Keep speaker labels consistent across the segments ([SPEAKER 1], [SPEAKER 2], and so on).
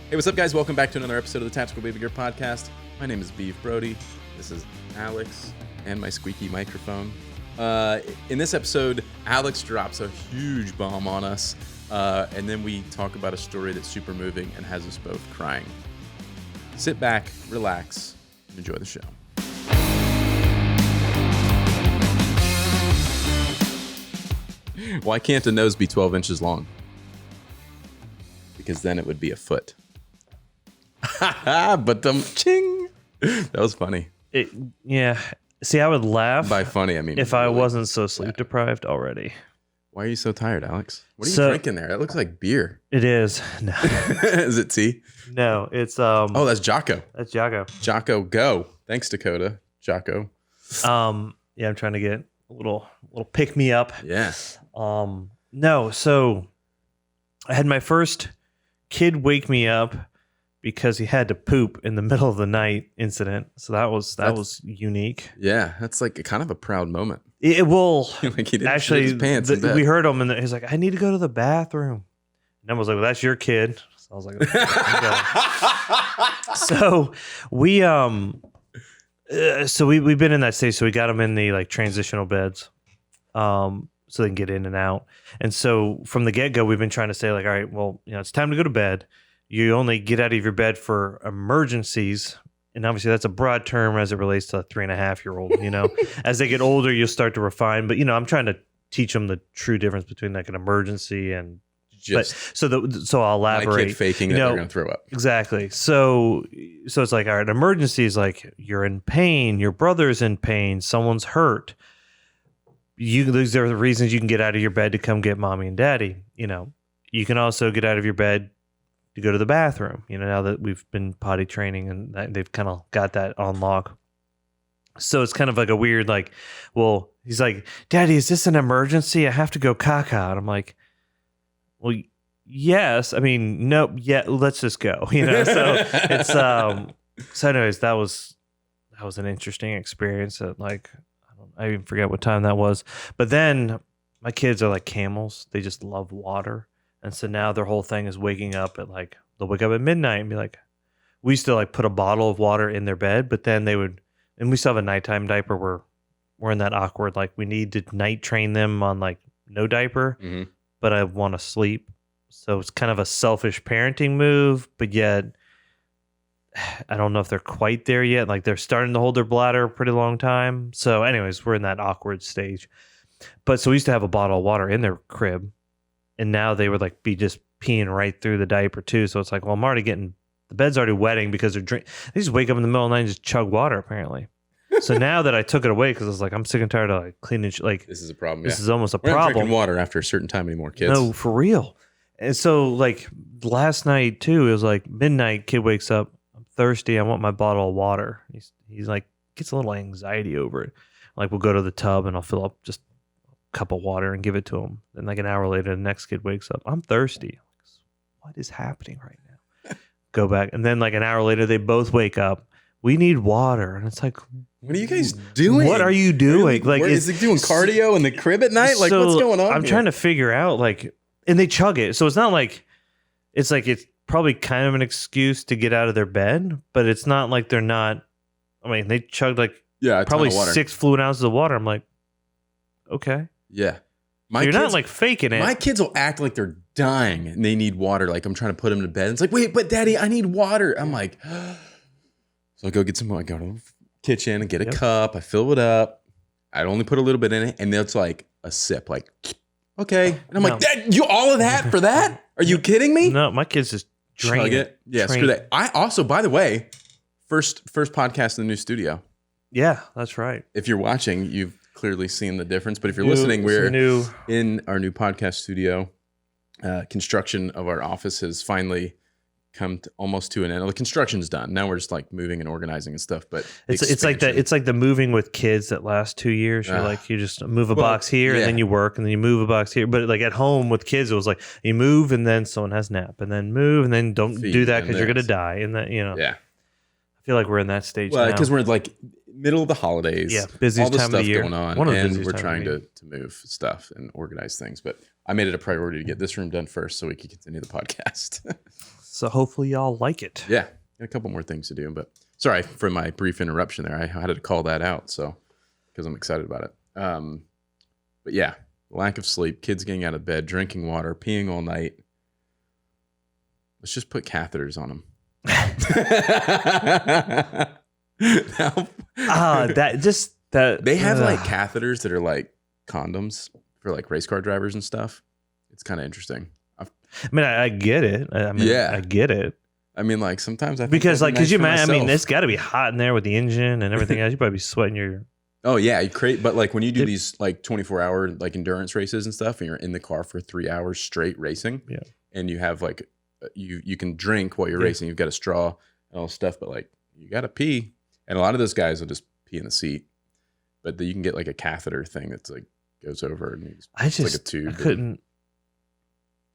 [SPEAKER 1] Hey, what's up, guys? Welcome back to another episode of the Tactical Baby Gear Podcast. My name is Beav Brody. This is Alex and my squeaky microphone. In this episode, Alex drops a huge bomb on us, and then we talk about a story that's super moving and has us both crying. Sit back, relax, and enjoy the show. Why can't a nose be 12 inches long? Because then it would be a foot. But ching. That was funny.
[SPEAKER 2] Yeah. See, I would laugh.
[SPEAKER 1] By funny, I mean
[SPEAKER 2] if I wasn't so sleep deprived already.
[SPEAKER 1] Why are you so tired, Alex? What are you drinking there? That looks like beer.
[SPEAKER 2] It is. No.
[SPEAKER 1] Is it tea?
[SPEAKER 2] No, it's
[SPEAKER 1] Oh, that's Jocko.
[SPEAKER 2] That's Jocko.
[SPEAKER 1] Jocko, go. Thanks, Dakota. Jocko.
[SPEAKER 2] Yeah, I'm trying to get a little pick me up.
[SPEAKER 1] Yeah.
[SPEAKER 2] No, so I had my first kid wake me up because he had to poop in the middle of the night incident. So that was unique.
[SPEAKER 1] Yeah, that's like kind of a proud moment.
[SPEAKER 2] It will
[SPEAKER 1] like he didn't
[SPEAKER 2] actually.
[SPEAKER 1] shit his pants in bed.
[SPEAKER 2] We heard him, and he's like, "I need to go to the bathroom." And I was like, "Well, that's your kid." So I was like, okay. So we've been in that stage. So we got him in the like transitional beds, so they can get in and out. And so from the get go, we've been trying to say like, all right, well, it's time to go to bed. You only get out of your bed for emergencies. And obviously that's a broad term as it relates to a 3.5-year-old, as they get older, you'll start to refine, but I'm trying to teach them the true difference between like an emergency and so I'll elaborate.
[SPEAKER 1] My kid faking that they're going to throw up.
[SPEAKER 2] Exactly. So it's like, all right, emergency is like you're in pain, your brother's in pain, someone's hurt. These are the reasons you can get out of your bed to come get mommy and daddy. You can also get out of your bed to go to the bathroom, now that we've been potty training and they've kind of got that on lock. So it's kind of like a weird, like, well, he's like, Daddy, is this an emergency? I have to go caca. And I'm like, well, yes. I mean, no, yeah, let's just go, So it's, so anyways, that was an interesting experience at like, I even forget what time that was. But then my kids are like camels. They just love water. And so now their whole thing is waking up at like, they'll wake up at midnight and be like, we used to like put a bottle of water in their bed, but then they would, and we still have a nighttime diaper where we're in that awkward, like we need to night train them on like no diaper, but I want to sleep. So it's kind of a selfish parenting move, but yet I don't know if they're quite there yet. Like they're starting to hold their bladder a pretty long time. So anyways, we're in that awkward stage. But so we used to have a bottle of water in their crib. And now they would like be just peeing right through the diaper too. So it's like, well, I'm already getting, the bed's already wetting because they just wake up in the middle of the night and just chug water apparently. So now that I took it away, because I was like, I'm sick and tired of like cleaning, like
[SPEAKER 1] this is a problem.
[SPEAKER 2] This is almost a
[SPEAKER 1] We're
[SPEAKER 2] problem.
[SPEAKER 1] Not drinking water after a certain time anymore, kids.
[SPEAKER 2] No, for real. And so like last night too, it was like midnight, kid wakes up, I'm thirsty, I want my bottle of water. He's like, gets a little anxiety over it. Like we'll go to the tub and I'll fill up just cup of water and give it to him. Then like an hour later, the next kid wakes up. I'm thirsty. What is happening right now? Go back. And then like an hour later, they both wake up. We need water. And it's like,
[SPEAKER 1] what are you guys doing?
[SPEAKER 2] What are you doing?
[SPEAKER 1] Like, is it doing cardio in the crib at night? Like, what's going on?
[SPEAKER 2] I'm trying to figure out like, and they chug it. So it's not like, it's probably kind of an excuse to get out of their bed, but it's not like they're not, I mean, they chugged like probably 6 fluid ounces of water. I'm like, okay.
[SPEAKER 1] Yeah.
[SPEAKER 2] You're not like faking it.
[SPEAKER 1] My kids will act like they're dying and they need water. Like I'm trying to put them to bed. It's like, wait, but Daddy, I need water. I'm like, so I go get some, I go to the kitchen and get a cup. I fill it up. I only put a little bit in it. And it's like a sip, like, okay. And I'm like, Dad, you all of that for that? Are you kidding me?
[SPEAKER 2] No, my kids just drink it.
[SPEAKER 1] Yeah, screw that. I also, by the way, first podcast in the new studio.
[SPEAKER 2] Yeah, that's right.
[SPEAKER 1] If you're watching, you've clearly seen the difference, but if you're listening, we're in our new podcast studio. Construction of our office has finally come almost to an end. The construction's done. Now we're just like moving and organizing and stuff. But
[SPEAKER 2] it's like the moving with kids that last 2 years. You're like, you just move a box here and then you work and then you move a box here. But like at home with kids, it was like you move and then someone has nap and then move and then don't do that because you're gonna die. And that
[SPEAKER 1] yeah.
[SPEAKER 2] I feel like we're in that stage now.
[SPEAKER 1] Well, because we're like middle of the holidays.
[SPEAKER 2] Yeah, busiest time of the year.
[SPEAKER 1] Going on, and we're trying to move stuff and organize things. But I made it a priority to get this room done first so we could continue the podcast.
[SPEAKER 2] So hopefully y'all like it.
[SPEAKER 1] Yeah, got a couple more things to do, but sorry for my brief interruption there. I had to call that out, so because I'm excited about it. But yeah, lack of sleep, kids getting out of bed, drinking water, peeing all night. Let's just put catheters on them.
[SPEAKER 2] They
[SPEAKER 1] have like catheters that are like condoms for like race car drivers and stuff. It's kind of interesting.
[SPEAKER 2] I get it. I get it.
[SPEAKER 1] I mean, like sometimes I think
[SPEAKER 2] because like, could you imagine?
[SPEAKER 1] myself.
[SPEAKER 2] It's got to be hot in there with the engine and everything else. You probably be sweating your.
[SPEAKER 1] Oh yeah, you create. But like when you do these like 24-hour like endurance races and stuff, and you're in the car for 3 hours straight racing, and you have like you can drink while you're racing. You've got a straw and all stuff, but like you got to pee, and a lot of those guys will just pee in the seat. But you can get like a catheter thing that's like goes over and it's like a tube.
[SPEAKER 2] I couldn't.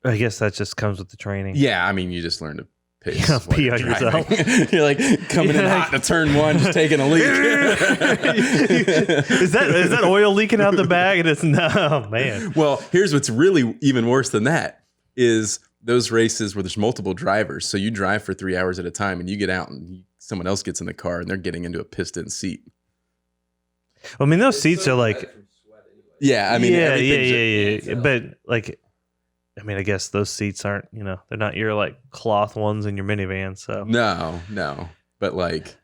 [SPEAKER 2] I guess that just comes with the training.
[SPEAKER 1] Yeah, I mean, you just learn to piss.
[SPEAKER 2] You pee on yourself.
[SPEAKER 1] You're like coming in hot to turn one, just taking a leak.
[SPEAKER 2] is that oil leaking out the bag? And it's no, man.
[SPEAKER 1] Well, here's what's really even worse than that is those races where there's multiple drivers. So you drive for 3 hours at a time, and you get out, and someone else gets in the car, and they're getting into a piston seat.
[SPEAKER 2] Well, I mean, those seats are like.
[SPEAKER 1] Yeah, I mean,
[SPEAKER 2] yeah. But like. I mean, I guess those seats aren't, they're not your like cloth ones in your minivan. So
[SPEAKER 1] no, but like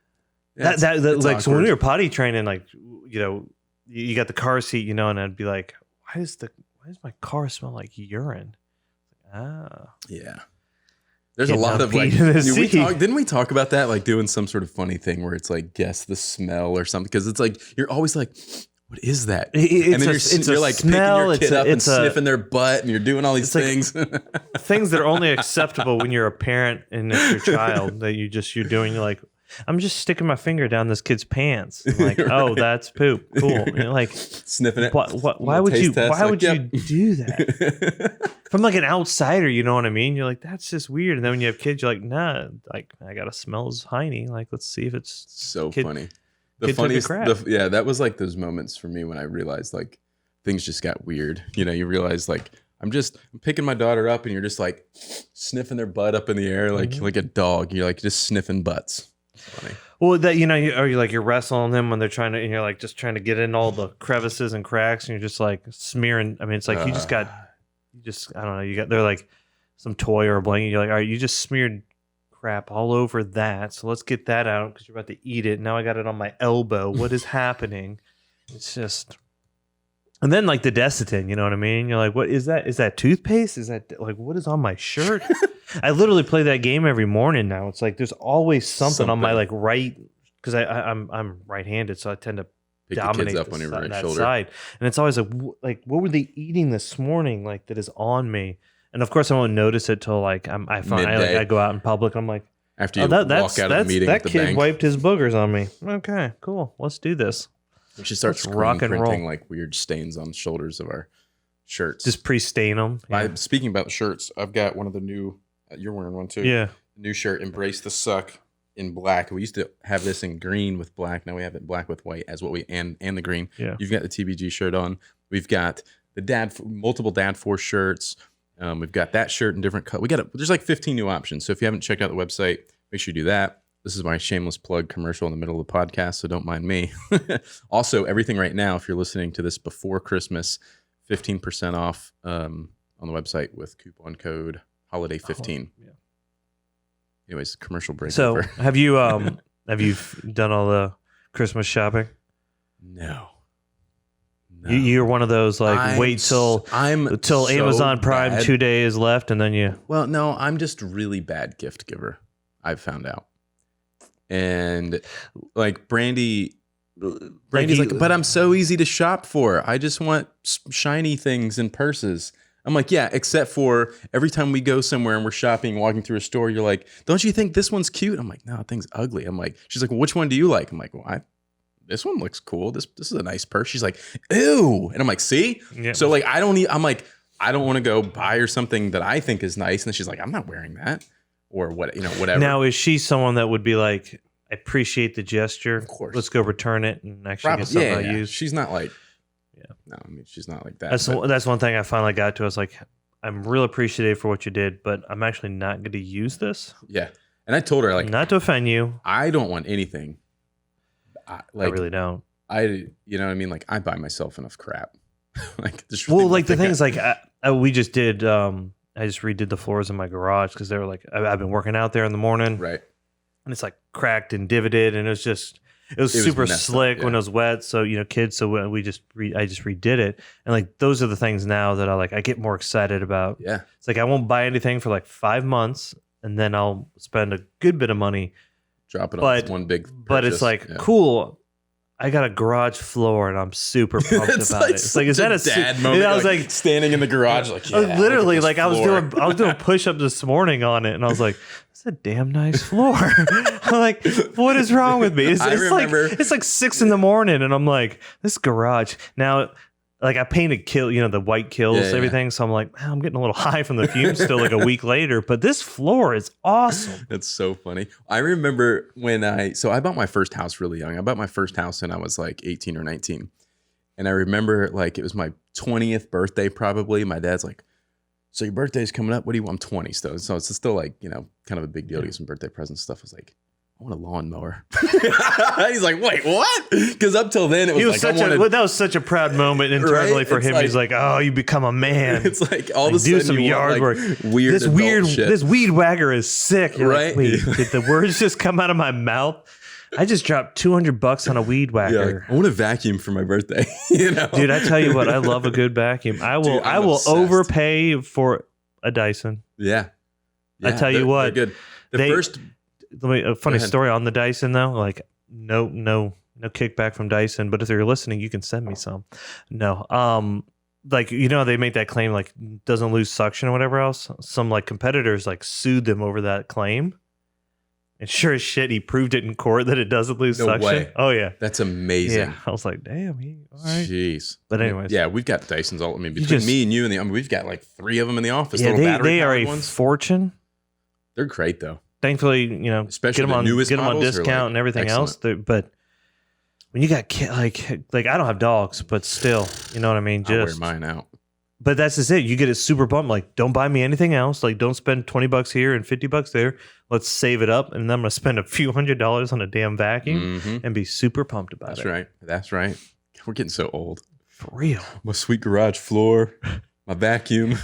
[SPEAKER 2] that like so when we were potty training, like you got the car seat, and I'd be like, why does my car smell like urine?
[SPEAKER 1] Yeah. There's a lot of like, didn't we talk about that? Like doing some sort of funny thing where it's like guess the smell or something because it's like you're always like. What is that? And then you're like
[SPEAKER 2] smell.
[SPEAKER 1] picking your kid up and sniffing their butt, and you're doing all these things.
[SPEAKER 2] Like things that are only acceptable when you're a parent and it's your child that you're doing. You're like, I'm just sticking my finger down this kid's pants. I'm like, oh, that's poop. Cool. And you're like
[SPEAKER 1] sniffing it.
[SPEAKER 2] Why would you do that? From like an outsider, you know what I mean? You're like, that's just weird. And then when you have kids, you're like, nah, like I gotta smell his hiney. Like, let's see if it's
[SPEAKER 1] so funny. The funniest, that was like those moments for me when I realized like things just got weird. You realize like I'm picking my daughter up and you're just like sniffing their butt up in the air like a dog. You're like just sniffing butts. Funny.
[SPEAKER 2] Well, that you're wrestling them when they're trying to, and you're like just trying to get in all the crevices and cracks, and you're just like smearing. I mean, it's like I don't know. They're like some toy or a blanket. You're like, all right, you just smeared crap all over that, so let's get that out because you're about to eat it. Now I got it on my elbow. What is happening? It's just, and then like the Desitin, you know what I mean? You're like, what is that? Is that toothpaste? Is that like what is on my shirt? I literally play that game every morning now. It's like there's always something. On my like right, because I'm right-handed, so I tend to
[SPEAKER 1] pick
[SPEAKER 2] dominate
[SPEAKER 1] the kids up on your right shoulder.
[SPEAKER 2] Side, and it's always like what were they eating this morning? Like that is on me. And of course, I won't notice it till like I go out in public. I'm like,
[SPEAKER 1] after you walk out of the meeting,
[SPEAKER 2] that
[SPEAKER 1] at the
[SPEAKER 2] kid
[SPEAKER 1] bank.
[SPEAKER 2] wiped his boogers on me. Okay, cool. Let's do this.
[SPEAKER 1] We should start rock and printing like weird stains on the shoulders of our shirts.
[SPEAKER 2] Just pre-stain them. Yeah.
[SPEAKER 1] Speaking about shirts, I've got one of the new. You're wearing one too.
[SPEAKER 2] Yeah.
[SPEAKER 1] New shirt, Embrace the Suck in black. We used to have this in green with black. Now we have it black with white as what we and the green.
[SPEAKER 2] Yeah.
[SPEAKER 1] You've got the TBG shirt on. We've got the multiple Dad Force shirts. We've got that shirt in different colors. There's like 15 new options. So if you haven't checked out the website, make sure you do that. This is my shameless plug commercial in the middle of the podcast, so don't mind me. Also, everything right now, if you're listening to this before Christmas, 15% off on the website with coupon code holiday15.
[SPEAKER 2] Yeah.
[SPEAKER 1] Anyways, commercial break.
[SPEAKER 2] So have you done all the Christmas shopping?
[SPEAKER 1] No.
[SPEAKER 2] You're one of those like wait till
[SPEAKER 1] so
[SPEAKER 2] Amazon Prime
[SPEAKER 1] bad.
[SPEAKER 2] 2 days left and then you.
[SPEAKER 1] Well, no, I'm just really bad gift giver. I've found out, and like Brandy's like, but I'm so easy to shop for. I just want shiny things and purses. I'm like, yeah, except for every time we go somewhere and we're shopping, walking through a store, you're like, don't you think this one's cute? I'm like, no, that thing's ugly. I'm like, she's like, well, which one do you like? I'm like, well, this one looks cool. This is a nice purse. She's like, ew. And I'm like, see? Yeah. So like, I don't want to go buy her something that I think is nice. And then she's like, I'm not wearing that or what, whatever.
[SPEAKER 2] Now, is she someone that would be like, I appreciate the gesture.
[SPEAKER 1] Of course.
[SPEAKER 2] Let's go return it and actually get something I use.
[SPEAKER 1] She's not like, no, I mean, she's not like that.
[SPEAKER 2] That's one thing I finally got to. I was like, I'm real appreciative for what you did, but I'm actually not going to use this.
[SPEAKER 1] Yeah. And I told her, like,
[SPEAKER 2] not to offend you.
[SPEAKER 1] I don't want anything.
[SPEAKER 2] I really don't.
[SPEAKER 1] You know what I mean? Like, I buy myself enough crap. Like,
[SPEAKER 2] the thing is, like, we just did, I just redid the floors in my garage because they were like, I've been working out there in the morning.
[SPEAKER 1] Right.
[SPEAKER 2] And it's like cracked and divoted, and it was super slick when it was wet. So, kids, so I just redid it. And like, those are the things now that I get more excited about.
[SPEAKER 1] Yeah.
[SPEAKER 2] It's like, I won't buy anything for like 5 months, and then I'll spend a good bit of money.
[SPEAKER 1] Drop it on one big purchase.
[SPEAKER 2] But it's like, cool. I got a garage floor, and I'm super pumped about it. It's like, is that a
[SPEAKER 1] dad moment?
[SPEAKER 2] I was like
[SPEAKER 1] standing in the garage, like, yeah,
[SPEAKER 2] literally, like I was doing push-ups this morning on it, and I was like, "That's a damn nice floor." I'm like, "What is wrong with me?" It's like 6 a.m, and I'm like, "This garage now." Like, I painted the white kills, everything. So I'm like, I'm getting a little high from the fumes still, like a week later. But this floor is awesome.
[SPEAKER 1] That's so funny. I remember when I bought my first house really young. I bought my first house when I was like 18 or 19. And I remember, like, it was my 20th birthday probably. My dad's like, so your birthday's coming up. What do you want? I'm 20 still. So it's still like, kind of a big deal to get some birthday presents stuff. I was like, I want a lawnmower. He's like, wait, what? Because up till then, it was like,
[SPEAKER 2] that was such a proud moment internally for him. Like, he's like, oh, you become a man.
[SPEAKER 1] It's like all of a sudden,
[SPEAKER 2] do some yard work. This weed whacker is sick. You're right? Like, wait, did the words just come out of my mouth? I just dropped $200 on a weed whacker.
[SPEAKER 1] Yeah, like, I want a vacuum for my birthday. Dude,
[SPEAKER 2] I tell you what, I love a good vacuum. I will overpay for a Dyson.
[SPEAKER 1] Yeah.
[SPEAKER 2] I tell you what,
[SPEAKER 1] good.
[SPEAKER 2] A funny story on the Dyson though, like no kickback from Dyson, but if you're listening, you can send me some. No, like, they make that claim, like, doesn't lose suction or whatever else. Some like competitors like sued them over that claim, and sure as shit, he proved it in court that it doesn't lose suction.
[SPEAKER 1] Way.
[SPEAKER 2] Oh yeah,
[SPEAKER 1] that's amazing.
[SPEAKER 2] Yeah, I was like, damn, all right.
[SPEAKER 1] Jeez.
[SPEAKER 2] But anyways,
[SPEAKER 1] yeah, we've got Dysons all. I mean, between me and you, we've got like 3 of them in the office.
[SPEAKER 2] Yeah, they are a fortune.
[SPEAKER 1] They're great though.
[SPEAKER 2] Thankfully,
[SPEAKER 1] especially
[SPEAKER 2] get them on discount and everything
[SPEAKER 1] excellent.
[SPEAKER 2] else. But when you got like I don't have dogs, but still, you know what I mean.
[SPEAKER 1] I wear mine out.
[SPEAKER 2] But that's just it. You get it super bummed. Like, don't buy me anything else. Like, don't spend $20 here and $50 there. Let's save it up, and then I'm gonna spend a few $100s on a damn vacuum and be super pumped about it.
[SPEAKER 1] That's right. We're getting so old.
[SPEAKER 2] For real.
[SPEAKER 1] My sweet garage floor. My vacuum.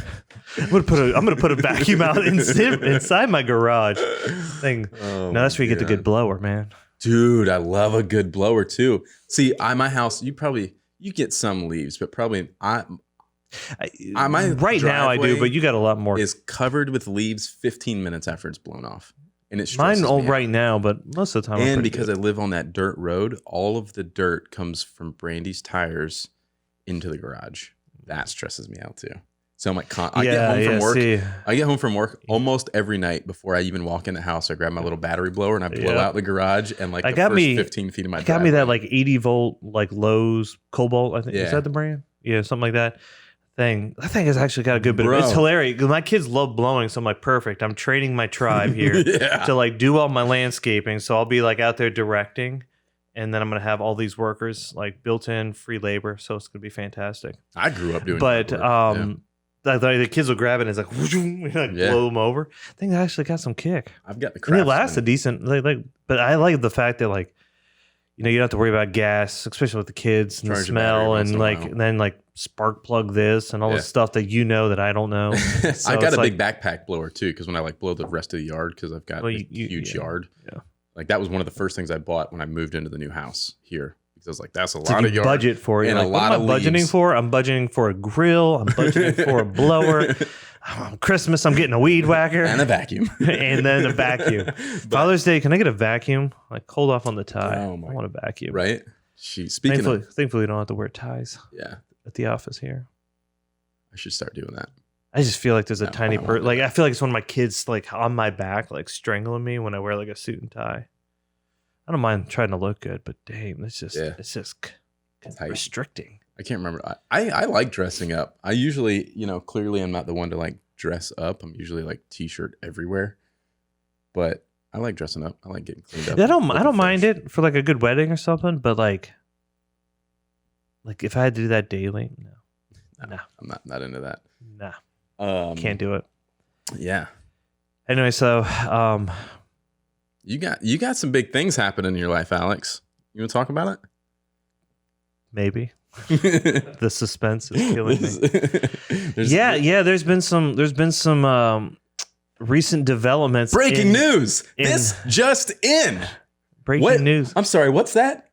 [SPEAKER 2] I'm gonna put a vacuum out inside my garage thing.
[SPEAKER 1] Oh,
[SPEAKER 2] no, that's where you get the good blower, man.
[SPEAKER 1] Dude, I love a good blower too. See, my house, you get some leaves, but probably my
[SPEAKER 2] right now I do, but you got a lot more.
[SPEAKER 1] Is covered with leaves 15 minutes after it's blown off, and it
[SPEAKER 2] mine all right now, but most of the time.
[SPEAKER 1] And because I live on that dirt road, all of the dirt comes from Brandy's tires into the garage. That stresses me out too. So I'm like, I get home from work almost every night before I even walk in the house. I grab my little battery blower and I blow out the garage, and like the first 15 feet of my driveway.
[SPEAKER 2] Got me that like 80 volt like Lowe's Cobalt. I think is that the brand? Yeah, something like that. Thing. That thing has actually got a good bit of. It's hilarious because my kids love blowing, so I'm like, perfect. I'm training my tribe here to like do all my landscaping. So I'll be like out there directing. And then I'm going to have all these workers like built in free labor. So it's going to be fantastic.
[SPEAKER 1] I grew up doing
[SPEAKER 2] but the kids will grab it and it's like, blow them over. I think that actually got some kick.
[SPEAKER 1] I've got the
[SPEAKER 2] craft. It lasts a decent, but I like the fact that like, you don't have to worry about gas, especially with the kids and the smell and then like spark plug this and all the stuff that that I don't know. So
[SPEAKER 1] I got a big backpack blower too. Cause when I like blow the rest of the yard, cause I've got a huge yard. Yeah. Like that was one of the first things I bought when I moved into the new house here. Because I was like, that's a lot of yard.
[SPEAKER 2] Budget for it.
[SPEAKER 1] And
[SPEAKER 2] like,
[SPEAKER 1] a lot of
[SPEAKER 2] what am I budgeting for? I'm budgeting for a grill. I'm budgeting for a blower. Christmas, I'm getting a weed whacker.
[SPEAKER 1] And a vacuum.
[SPEAKER 2] And then a vacuum. Father's Day, can I get a vacuum? Like, hold off on the tie. I want a vacuum.
[SPEAKER 1] Right?
[SPEAKER 2] Thankfully, we don't have to wear ties.
[SPEAKER 1] Yeah.
[SPEAKER 2] At the office here.
[SPEAKER 1] I should start doing that.
[SPEAKER 2] I just feel like there's a tiny like I feel like it's one of my kids like on my back, like strangling me when I wear like a suit and tie. I don't mind trying to look good, but damn, it's just restricting.
[SPEAKER 1] I can't remember. I like dressing up. I usually, clearly I'm not the one to like dress up. I'm usually like t-shirt everywhere, but I like dressing up. I like getting cleaned up.
[SPEAKER 2] I don't mind it for like a good wedding or something, but like if I had to do that daily, no.
[SPEAKER 1] I'm not into that.
[SPEAKER 2] Nah. Can't do it.
[SPEAKER 1] Yeah.
[SPEAKER 2] Anyway, so
[SPEAKER 1] you got some big things happening in your life, Alex. You want to talk about it?
[SPEAKER 2] Maybe. The suspense is killing me. There's been some recent developments.
[SPEAKER 1] Breaking news. This just in.
[SPEAKER 2] Breaking news.
[SPEAKER 1] I'm sorry, what's that?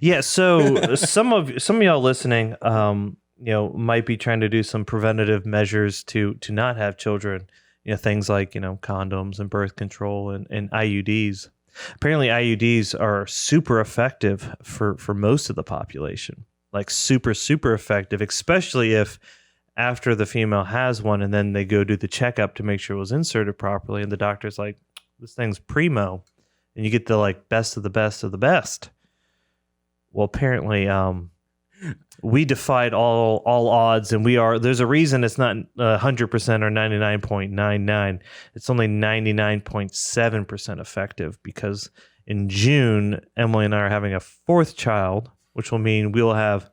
[SPEAKER 2] Yeah, so some of y'all listening might be trying to do some preventative measures to not have children. Things like, condoms and birth control and IUDs. Apparently IUDs are super effective for most of the population. Like super, super effective, especially if after the female has one and then they go do the checkup to make sure it was inserted properly and the doctor's like, this thing's primo, and you get the like best of the best of the best. Well, apparently we defied all odds, and there's a reason it's not 100% or 99.99. It's only 99.7% effective, because in June, Emily and I are having a fourth child, which will mean we'll have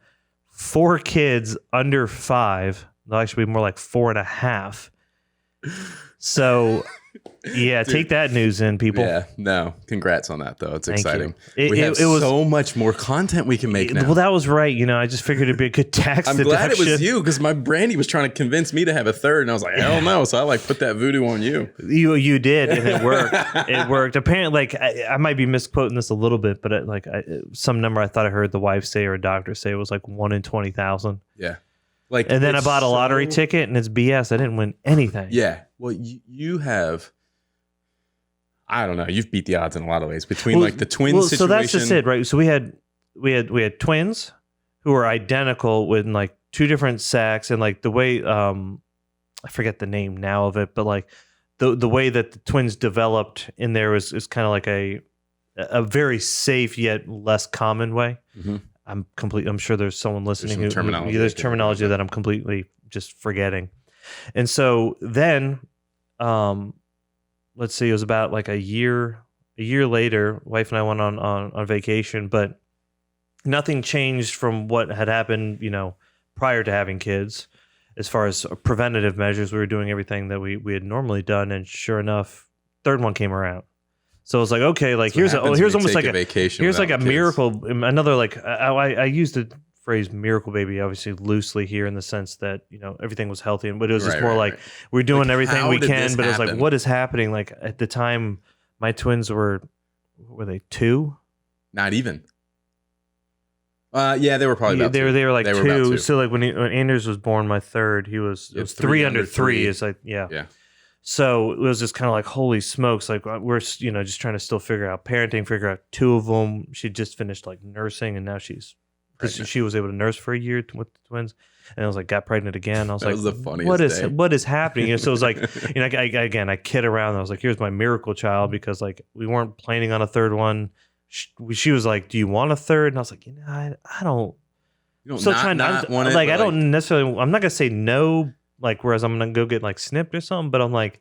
[SPEAKER 2] 4 kids under 5. They'll actually be more like 4.5. So, yeah, dude, take that news in, people.
[SPEAKER 1] Yeah, no, congrats on that, though. It's
[SPEAKER 2] Thank
[SPEAKER 1] exciting.
[SPEAKER 2] We
[SPEAKER 1] have so much more content we can make now.
[SPEAKER 2] Well, that was right. I just figured it'd be a good tax
[SPEAKER 1] I'm
[SPEAKER 2] deduction.
[SPEAKER 1] glad it was you, because my Brandy was trying to convince me to have a third, and I was like, hell no. So I put that voodoo on you.
[SPEAKER 2] You did, and it worked. It worked. Apparently, I might be misquoting this a little bit, but some number I thought I heard the wife say or a doctor say it was like 1 in 20,000.
[SPEAKER 1] Yeah.
[SPEAKER 2] And then I bought a lottery ticket, and it's BS. I didn't win anything.
[SPEAKER 1] Yeah. Well, you have, I don't know. You've beat the odds in a lot of ways between the twin situation.
[SPEAKER 2] So that's just it, right? So we had twins who were identical with like 2 different sacs, and like the way I forget the name now of it, but like the way that the twins developed in there is kind of like a very safe yet less common way. Mm-hmm. I'm sure there's someone listening
[SPEAKER 1] there's
[SPEAKER 2] terminology that I'm completely just forgetting. And so then, let's see, it was about like a year later, wife and I went on vacation, but nothing changed from what had happened, prior to having kids. As far as preventative measures, we were doing everything that we had normally done. And sure enough, third one came around. So it's like, okay, like here's almost like a vacation. Here's like a miracle. Another, like I used the phrase miracle baby obviously loosely here in the sense that everything was healthy, but it was just more like we're doing everything we can. But it was like, what is happening? Like at the time, my twins were they 2?
[SPEAKER 1] Not even. Yeah, they were probably about
[SPEAKER 2] they
[SPEAKER 1] 2.
[SPEAKER 2] They were like 2. So like when Anders was born, my third, it was 3 under 3. It's like yeah. So it was just kind of like, holy smokes, like we're, just trying to still figure out parenting, figure out 2 of them. She just finished like nursing, and now she was able to nurse for a year with the twins. And I was like, got pregnant again. I was like,
[SPEAKER 1] was the funniest
[SPEAKER 2] what is happening? So it was like, I kid around. I was like, here's my miracle child, because like we weren't planning on a third one. She was like, do you want a third? And I was like, I don't.
[SPEAKER 1] You don't want it.
[SPEAKER 2] Like, I don't necessarily, I'm not going to say no. Like, whereas I'm going to go get like snipped or something, but I'm like,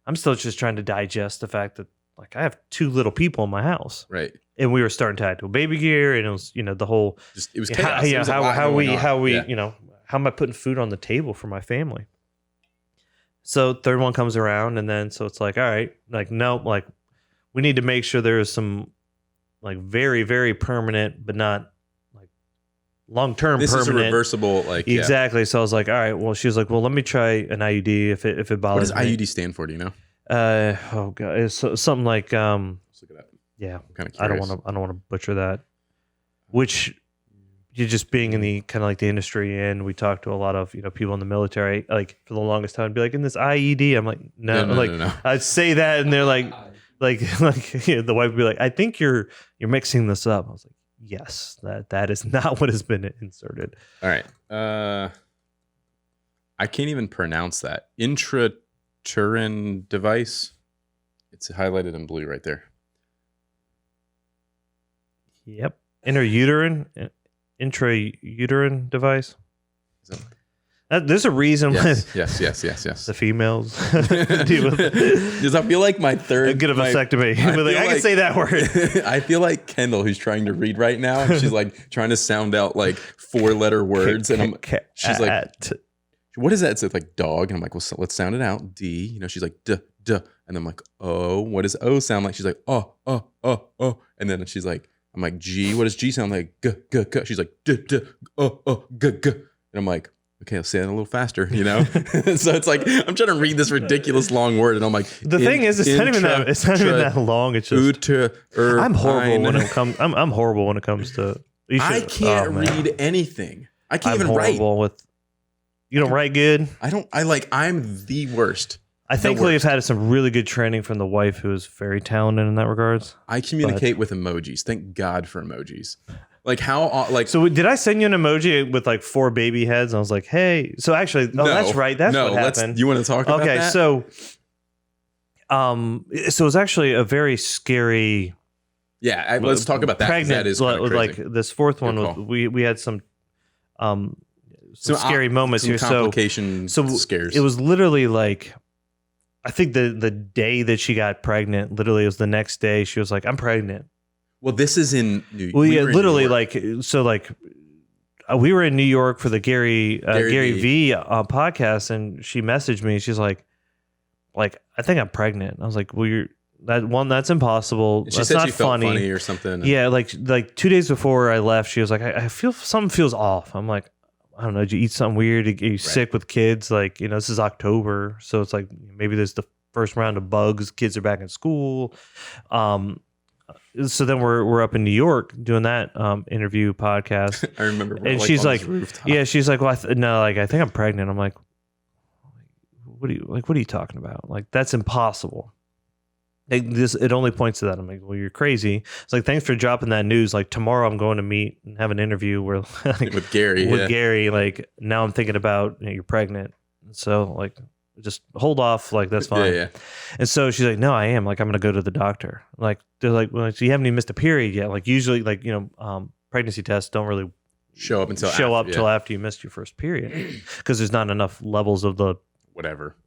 [SPEAKER 2] I'm still just trying to digest the fact that like I have 2 little people in my house.
[SPEAKER 1] Right.
[SPEAKER 2] And we were starting to add to a baby gear, and it was, the whole,
[SPEAKER 1] it was chaos.
[SPEAKER 2] How am I putting food on the table for my family? So third one comes around, and then, so it's like, all right, like, nope, like we need to make sure there is some like very, very permanent, but not long-term
[SPEAKER 1] this
[SPEAKER 2] permanent.
[SPEAKER 1] Is a reversible, like
[SPEAKER 2] exactly. So I was like, all right. Well, she was like, well, let me try an IUD if it bothers me.
[SPEAKER 1] What does IUD stand for? Do you know?
[SPEAKER 2] Oh god, it's something like
[SPEAKER 1] Let's look it up.
[SPEAKER 2] Yeah,
[SPEAKER 1] I'm kind of
[SPEAKER 2] I don't want to butcher that. Which you just being in the kind of like the industry, and we talked to a lot of people in the military. Like for the longest time, I'd be like, in this IED, I'm like, no. I'd say that, and they're like the wife would be like, I think you're mixing this up. I was like, yes, that is not what has been inserted.
[SPEAKER 1] All right. I can't even pronounce that. Intrauterine device. It's highlighted in blue right there.
[SPEAKER 2] Yep. Intrauterine device. There's a reason why.
[SPEAKER 1] Yes.
[SPEAKER 2] The females deal with it.
[SPEAKER 1] Because I feel like my third.
[SPEAKER 2] Get a vasectomy. I can say that word.
[SPEAKER 1] I feel like Kendall, who's trying to read right now, and she's like trying to sound out like 4-letter words, and she's like, what is that? It's like dog. And I'm like, well, so let's sound it out. D. You know, she's like, duh, duh. And I'm like, oh, what does O sound like? She's like, oh, oh, oh, oh. And then she's like, I'm like, G. What does G sound like? G, g, g. She's like, duh, duh, oh, oh, g, g. And I'm like, okay, I'll say that a little faster, you know? So it's like, I'm trying to read this ridiculous long word. And I'm like,
[SPEAKER 2] the thing is, it's not even that long. It's just, I'm horrible when it comes, I'm horrible when it comes to,
[SPEAKER 1] I can't read anything. I can't even write.
[SPEAKER 2] You don't write good?
[SPEAKER 1] I'm the worst.
[SPEAKER 2] I thankfully have had some really good training from the wife who is very talented in that regards.
[SPEAKER 1] I communicate with emojis. Thank God for emojis. So
[SPEAKER 2] did I send you an emoji with like 4 baby heads? And I was like, hey, so actually, that's right. That's what happened.
[SPEAKER 1] You want to talk about that?
[SPEAKER 2] Okay, so it was actually a very scary.
[SPEAKER 1] Yeah, let's talk about that.
[SPEAKER 2] Pregnant,
[SPEAKER 1] that is kind of crazy.
[SPEAKER 2] Like this fourth one, we had some scary moments here.
[SPEAKER 1] So scares.
[SPEAKER 2] It was literally like, I think the day that she got pregnant, literally it was the next day. She was like, "I'm pregnant."
[SPEAKER 1] Well, this is in New York.
[SPEAKER 2] Well, yeah, literally we were in New York for the Gary V podcast, and she messaged me. She's like, I think I'm pregnant. I was like, well, that's impossible.
[SPEAKER 1] She
[SPEAKER 2] that's
[SPEAKER 1] said
[SPEAKER 2] not
[SPEAKER 1] she felt
[SPEAKER 2] funny
[SPEAKER 1] or something.
[SPEAKER 2] Yeah, like 2 days before I left, she was like, I feel something feels off. I'm like, I don't know. Did you eat something weird? Are you sick with kids? Like, you know, this is October, so it's like maybe there's the first round of bugs. Kids are back in school. So then we're up in New York doing that interview podcast.
[SPEAKER 1] I remember.
[SPEAKER 2] And she's like, yeah, she's like, well, I think I'm pregnant. I'm like, what are you talking about? Like, that's impossible. It only points to that. I'm like, well, you're crazy. It's like, thanks for dropping that news. Like, tomorrow I'm going to meet and have an interview where
[SPEAKER 1] with Gary.
[SPEAKER 2] Gary. Like, now I'm thinking about you're pregnant. So like, just hold off. Like, that's fine.
[SPEAKER 1] Yeah.
[SPEAKER 2] And so she's like, no, I am. Like, I'm going to go to the doctor. Like, they're like, well, so you haven't even missed a period yet. Like, usually, like, you know, pregnancy tests don't really
[SPEAKER 1] show up until
[SPEAKER 2] after you missed your first period, because there's not enough levels of the
[SPEAKER 1] whatever.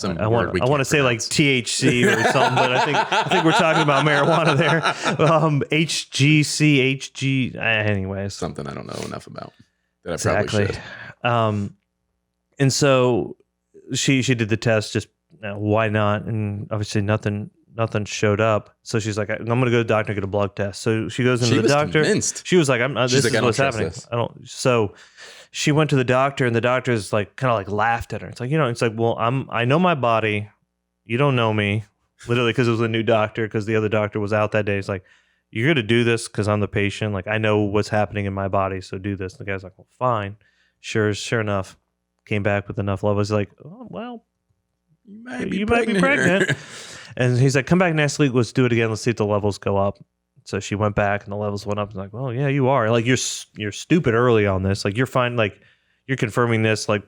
[SPEAKER 2] I want to say like THC or something, but I think we're talking about marijuana there. HGC, HG, anyways.
[SPEAKER 1] Something I don't know enough about that
[SPEAKER 2] exactly.
[SPEAKER 1] I probably should.
[SPEAKER 2] And so she did the test, just why not? And obviously nothing showed up. So she's like, I'm going to go to the doctor and get a blood test. So she goes into the doctor.
[SPEAKER 1] Convinced.
[SPEAKER 2] She was like, this is what's happening. So she went to the doctor, and the doctor's like kind of like laughed at her. It's like, you know, it's like, well, I know my body. You don't know me, literally, because it was a new doctor, because the other doctor was out that day. It's like, you're going to do this because I'm the patient. Like, I know what's happening in my body, so do this. And the guy's like, well, fine. Sure enough, came back with enough levels. He's like, oh, well, you might be pregnant. And he's like, come back next week. Let's do it again. Let's see if the levels go up. So she went back and the levels went up. And like, well, yeah, you are. Like, you're stupid early on this. Like, you're fine. Like, you're confirming this like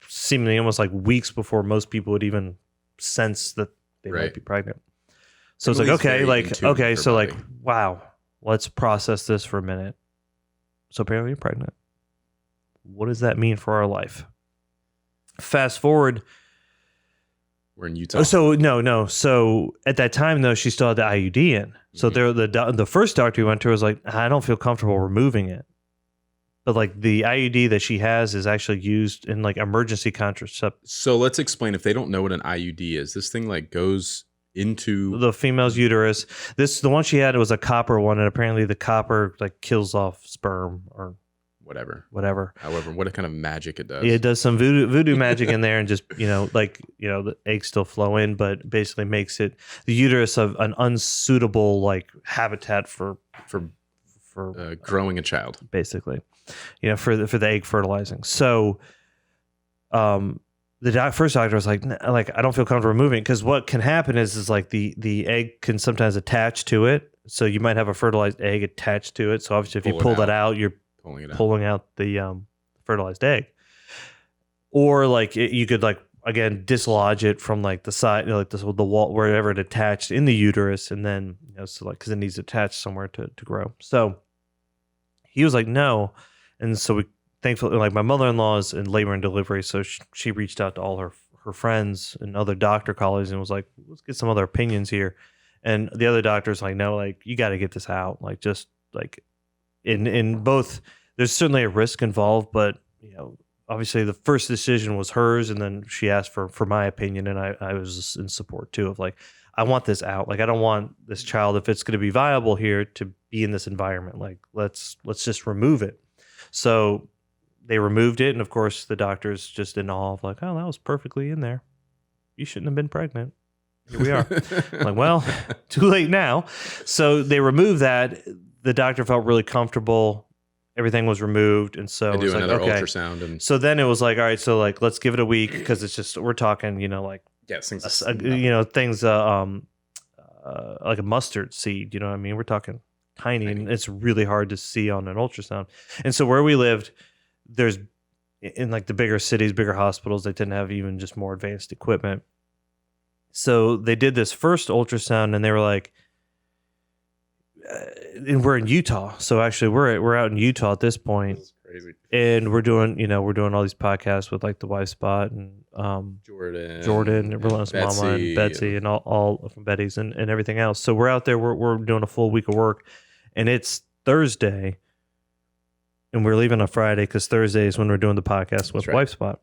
[SPEAKER 2] seemingly almost like weeks before most people would even sense that they might be pregnant. So it's like, okay, so like, wow, let's process this for a minute. So apparently you're pregnant. What does that mean for our life? Fast forward.
[SPEAKER 1] We're in Utah.
[SPEAKER 2] So no. So at that time, though, she still had the IUD in. So the first doctor we went to was like, I don't feel comfortable removing it. But like the IUD that she has is actually used in like emergency contraception.
[SPEAKER 1] So let's explain, if they don't know what an IUD is. This thing like goes into
[SPEAKER 2] the female's uterus. The one she had was a copper one, and apparently the copper like kills off sperm or whatever.
[SPEAKER 1] However, what kind of magic it does.
[SPEAKER 2] Yeah, it does some voodoo magic in there, and just, the eggs still flow in, but basically makes the uterus of an unsuitable like habitat for
[SPEAKER 1] growing a child,
[SPEAKER 2] basically, for the egg fertilizing. So, the first doctor was like, I don't feel comfortable removing it, because what can happen is like the egg can sometimes attach to it, so you might have a fertilized egg attached to it. So obviously, if you pull that out, you're pulling out the fertilized egg. Or like you could like, again, dislodge it from like the side, the wall, wherever it attached in the uterus, and then so like, because it needs to attach somewhere to grow. So he was like, no. And so we thankfully, like, my mother-in-law is in labor and delivery, so she reached out to all her friends and other doctor colleagues and was like, let's get some other opinions here. And the other doctor's like, no, like, you got to get this out. Like, just like in both, there's certainly a risk involved, but obviously the first decision was hers, and then she asked for my opinion, and I was in support too of like, I want this out. Like, I don't want this child, if it's going to be viable here, to be in this environment. Like, let's just remove it. So they removed it, and of course the doctor's just in awe of like, oh, that was perfectly in there. You shouldn't have been pregnant. Here we are. I'm like, well, too late now. So they removed that. The doctor felt really comfortable. Everything was removed, and so
[SPEAKER 1] They
[SPEAKER 2] it was
[SPEAKER 1] do
[SPEAKER 2] like,
[SPEAKER 1] another
[SPEAKER 2] okay.
[SPEAKER 1] ultrasound, and
[SPEAKER 2] So then it was like, all right, so like let's give it a week, because it's just, we're talking, like
[SPEAKER 1] things,
[SPEAKER 2] things like a mustard seed, you know what I mean? We're talking tiny, and it's really hard to see on an ultrasound. And so where we lived, there's in like the bigger cities, bigger hospitals, they tend to have even just more advanced equipment. So they did this first ultrasound, and they were like, and we're in Utah. So actually we're out in Utah at this point.
[SPEAKER 1] This is crazy.
[SPEAKER 2] And we're doing all these podcasts with like the Wife Spot and Jordan, and Relentless Mama, and Betsy, and all from Betty's and everything else. So we're out there, we're doing a full week of work, and it's Thursday, and we're leaving on Friday because Thursday is when we're doing the podcast with Wife Spot.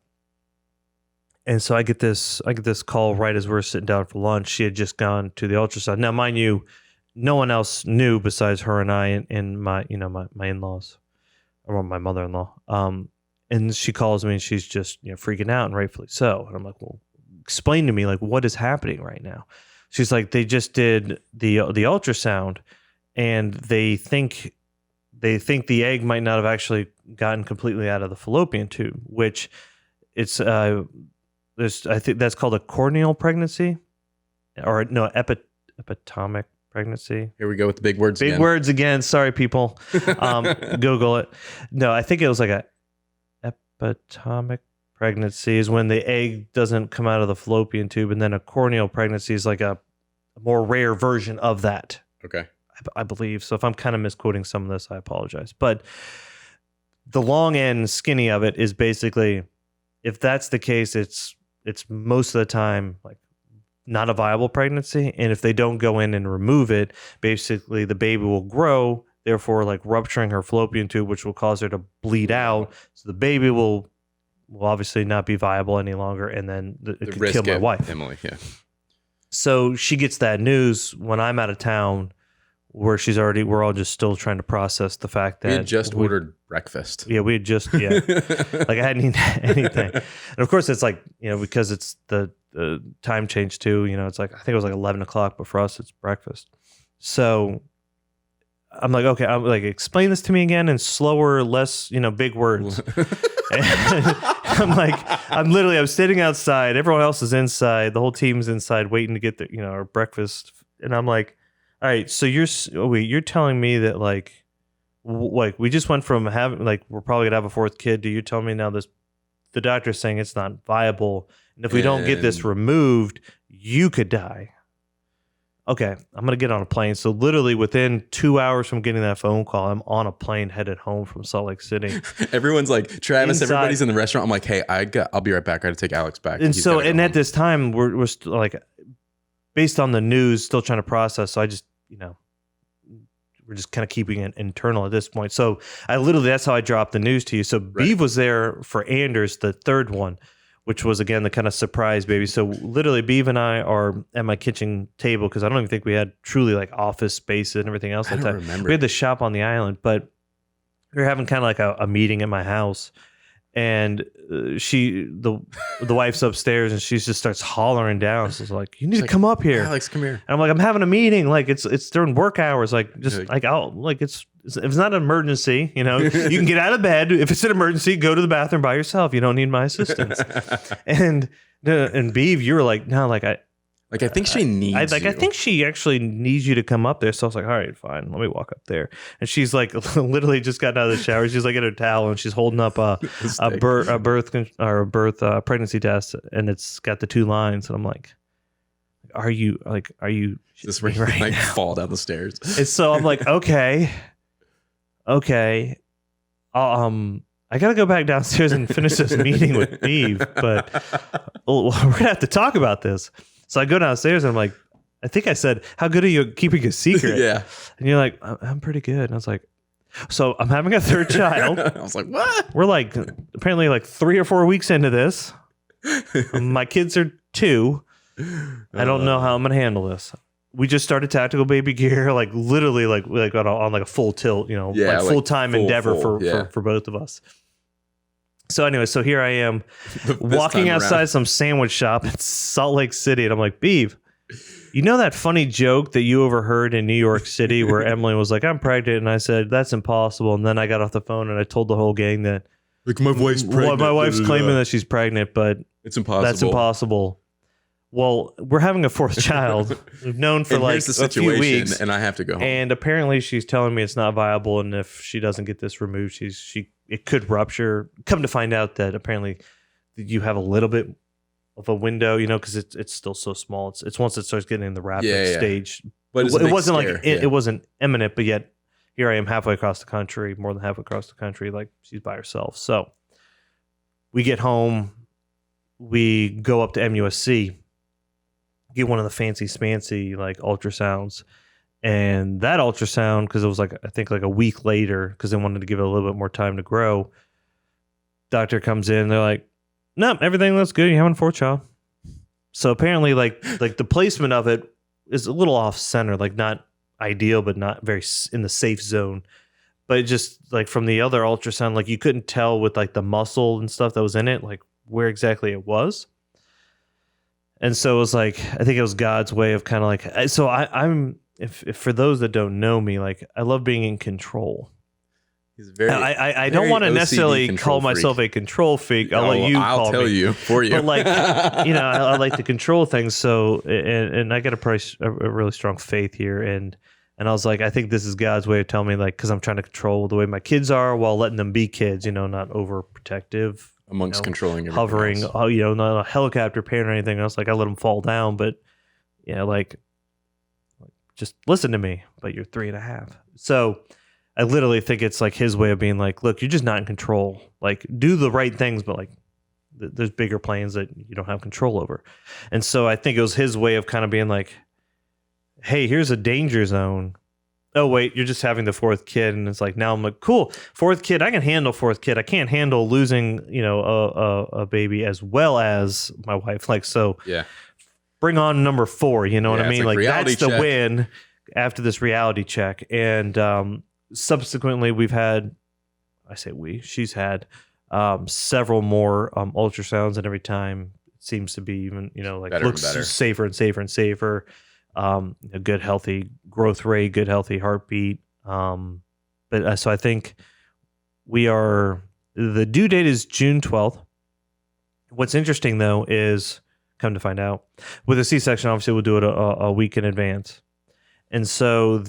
[SPEAKER 2] And so I get this call right as we're sitting down for lunch. She had just gone to the ultrasound. Now, mind you, no one else knew besides her and I and my in-laws, or my mother-in-law. And she calls me, and she's just freaking out, and rightfully so. And I'm like, well, explain to me, like, what is happening right now? She's like, they just did the ultrasound, and they think the egg might not have actually gotten completely out of the fallopian tube, which it's I think that's called a corneal pregnancy, or no, epitomic pregnancy.
[SPEAKER 1] Here we go with the big words.
[SPEAKER 2] Big words again. Sorry, people. Google it. No, I think it was like a epitomic pregnancy is when the egg doesn't come out of the fallopian tube, and then a corneal pregnancy is like a more rare version of that.
[SPEAKER 1] Okay.
[SPEAKER 2] I believe. So if I'm kind of misquoting some of this, I apologize. But the long and skinny of it is basically, if that's the case, it's most of the time like not a viable pregnancy. And if they don't go in and remove it, basically the baby will grow, therefore like rupturing her fallopian tube, which will cause her to bleed out. So the baby will obviously not be viable any longer, and then it could kill my wife.
[SPEAKER 1] Emily, yeah.
[SPEAKER 2] So she gets that news when I'm out of town, where we're all just still trying to process the fact that
[SPEAKER 1] we had just ordered breakfast.
[SPEAKER 2] Yeah, we had just, like I hadn't eaten anything. And of course it's like, because it's the time change too, it's like, I think it was like 11 o'clock, but for us it's breakfast. So I'm like, okay, I'm like, explain this to me again in slower, less, big words. I'm sitting outside. Everyone else is inside. The whole team's inside waiting to get our breakfast. And I'm like, all right, so you're telling me that like we just went from having we're probably gonna have a fourth kid to you telling me now the doctor's saying it's not viable, and if we don't get this removed, you could die. Okay, I'm gonna get on a plane. So literally within 2 hours from getting that phone call, I'm on a plane headed home from Salt Lake City.
[SPEAKER 1] Everyone's like, Travis, everybody's in the restaurant. I'm like, hey, I'll be right back. I got to take Alex back.
[SPEAKER 2] And so, and at this time, we're still like, based on the news, still trying to process. So I just, we're just kind of keeping it internal at this point. So that's how I dropped the news to you. So
[SPEAKER 1] right.
[SPEAKER 2] Beav was there for Anders, the third one, which was again the kind of surprise baby. So literally Beav and I are at my kitchen table, because I don't even think we had truly like office spaces and everything else.
[SPEAKER 1] I don't remember.
[SPEAKER 2] We had the shop on the island, but we were having kind of like a meeting at my house. And the wife's upstairs, and she just starts hollering down. So it's like, you need to come up here,
[SPEAKER 1] Alex, come here.
[SPEAKER 2] And I'm like, I'm having a meeting. Like it's during work hours. Like just if it's not an emergency, you can get out of bed. If it's an emergency, go to the bathroom by yourself. You don't need my assistance. and Beav, you were like, no,
[SPEAKER 1] I think she needs you.
[SPEAKER 2] I think she actually needs you to come up there. So I was like, all right, fine. Let me walk up there. And she's like, literally just gotten out of the shower. She's like in her towel, and she's holding up a pregnancy test, and it's got the 2 lines. And I'm like, are you
[SPEAKER 1] this right now? Fall down the stairs?
[SPEAKER 2] And so I'm like, okay. I got to go back downstairs and finish this meeting with Beav, but we're going to have to talk about this. So I go downstairs, and I'm like, I think I said, how good are you at keeping a secret?
[SPEAKER 1] Yeah.
[SPEAKER 2] And you're like, I'm pretty good. And I was like, So I'm having a third child.
[SPEAKER 1] I was like, what?
[SPEAKER 2] We're like apparently like 3 or 4 weeks into this. My kids are 2. I don't know how I'm gonna handle this. We just started tactical baby gear, like literally, like on like a full tilt, like full time endeavor for both of us. So anyway, so here I am walking outside some sandwich shop in Salt Lake City, and I'm like, Beav, you know that funny joke that you overheard in New York City where Emily was like, I'm pregnant, and I said that's impossible, and then I got off the phone and I told the whole gang that
[SPEAKER 1] like my wife's pregnant.
[SPEAKER 2] My wife's claiming that she's pregnant, but
[SPEAKER 1] it's impossible.
[SPEAKER 2] That's impossible. Well, we're having a 4th child. We've known for like a few weeks,
[SPEAKER 1] and I have to go home.
[SPEAKER 2] And apparently, she's telling me it's not viable, and if she doesn't get this removed, it could rupture. Come to find out that apparently you have a little bit of a window, because it's still so small. It's once it starts getting in the rapid stage, but it wasn't like it wasn't imminent. But yet, here I am halfway across the country, more than halfway across the country, like she's by herself. So we get home, we go up to MUSC. Get one of the fancy smancy like ultrasounds, and that ultrasound, because it was like I think like a week later, because they wanted to give it a little bit more time to grow. Doctor comes in, they're like, nope, everything looks good, you're having a 4th child. So apparently like the placement of it is a little off center, like not ideal, but not very in the safe zone. But just like from the other ultrasound, like you couldn't tell with like the muscle and stuff that was in it, like where exactly it was. And so it was like, I think it was God's way of kind of like, so I'm, if for those that don't know me, like I love being in control.
[SPEAKER 1] He's very,
[SPEAKER 2] I don't want to necessarily call myself a control freak. I'll let you
[SPEAKER 1] I'll tell you for you.
[SPEAKER 2] But like, I like to control things. So, and I got a really strong faith here. And I was like, I think this is God's way of telling me, like, because I'm trying to control the way my kids are while letting them be kids, not overprotective.
[SPEAKER 1] Amongst controlling everything
[SPEAKER 2] hovering,
[SPEAKER 1] else.
[SPEAKER 2] Not a helicopter parent or anything else. Like I let them fall down, but like just listen to me. But you're 3.5, so I literally think it's like his way of being like, look, you're just not in control. Like do the right things, but like there's bigger plans that you don't have control over. And so I think it was his way of kind of being like, hey, here's a danger zone. Oh, wait, you're just having the 4th kid. And it's like, now I'm like, cool, 4th kid. I can handle 4th kid. I can't handle losing, a baby as well as my wife. Like, so bring on number 4. You know what I mean? Like that's the win after this reality check. And subsequently we've had, she's had several more ultrasounds. And every time it seems to be even, like better looks safer and safer and safer. A good healthy growth rate, good healthy heartbeat. But so I think the due date is June 12th. What's interesting though is, come to find out, with a C-section, obviously we'll do it a week in advance. And so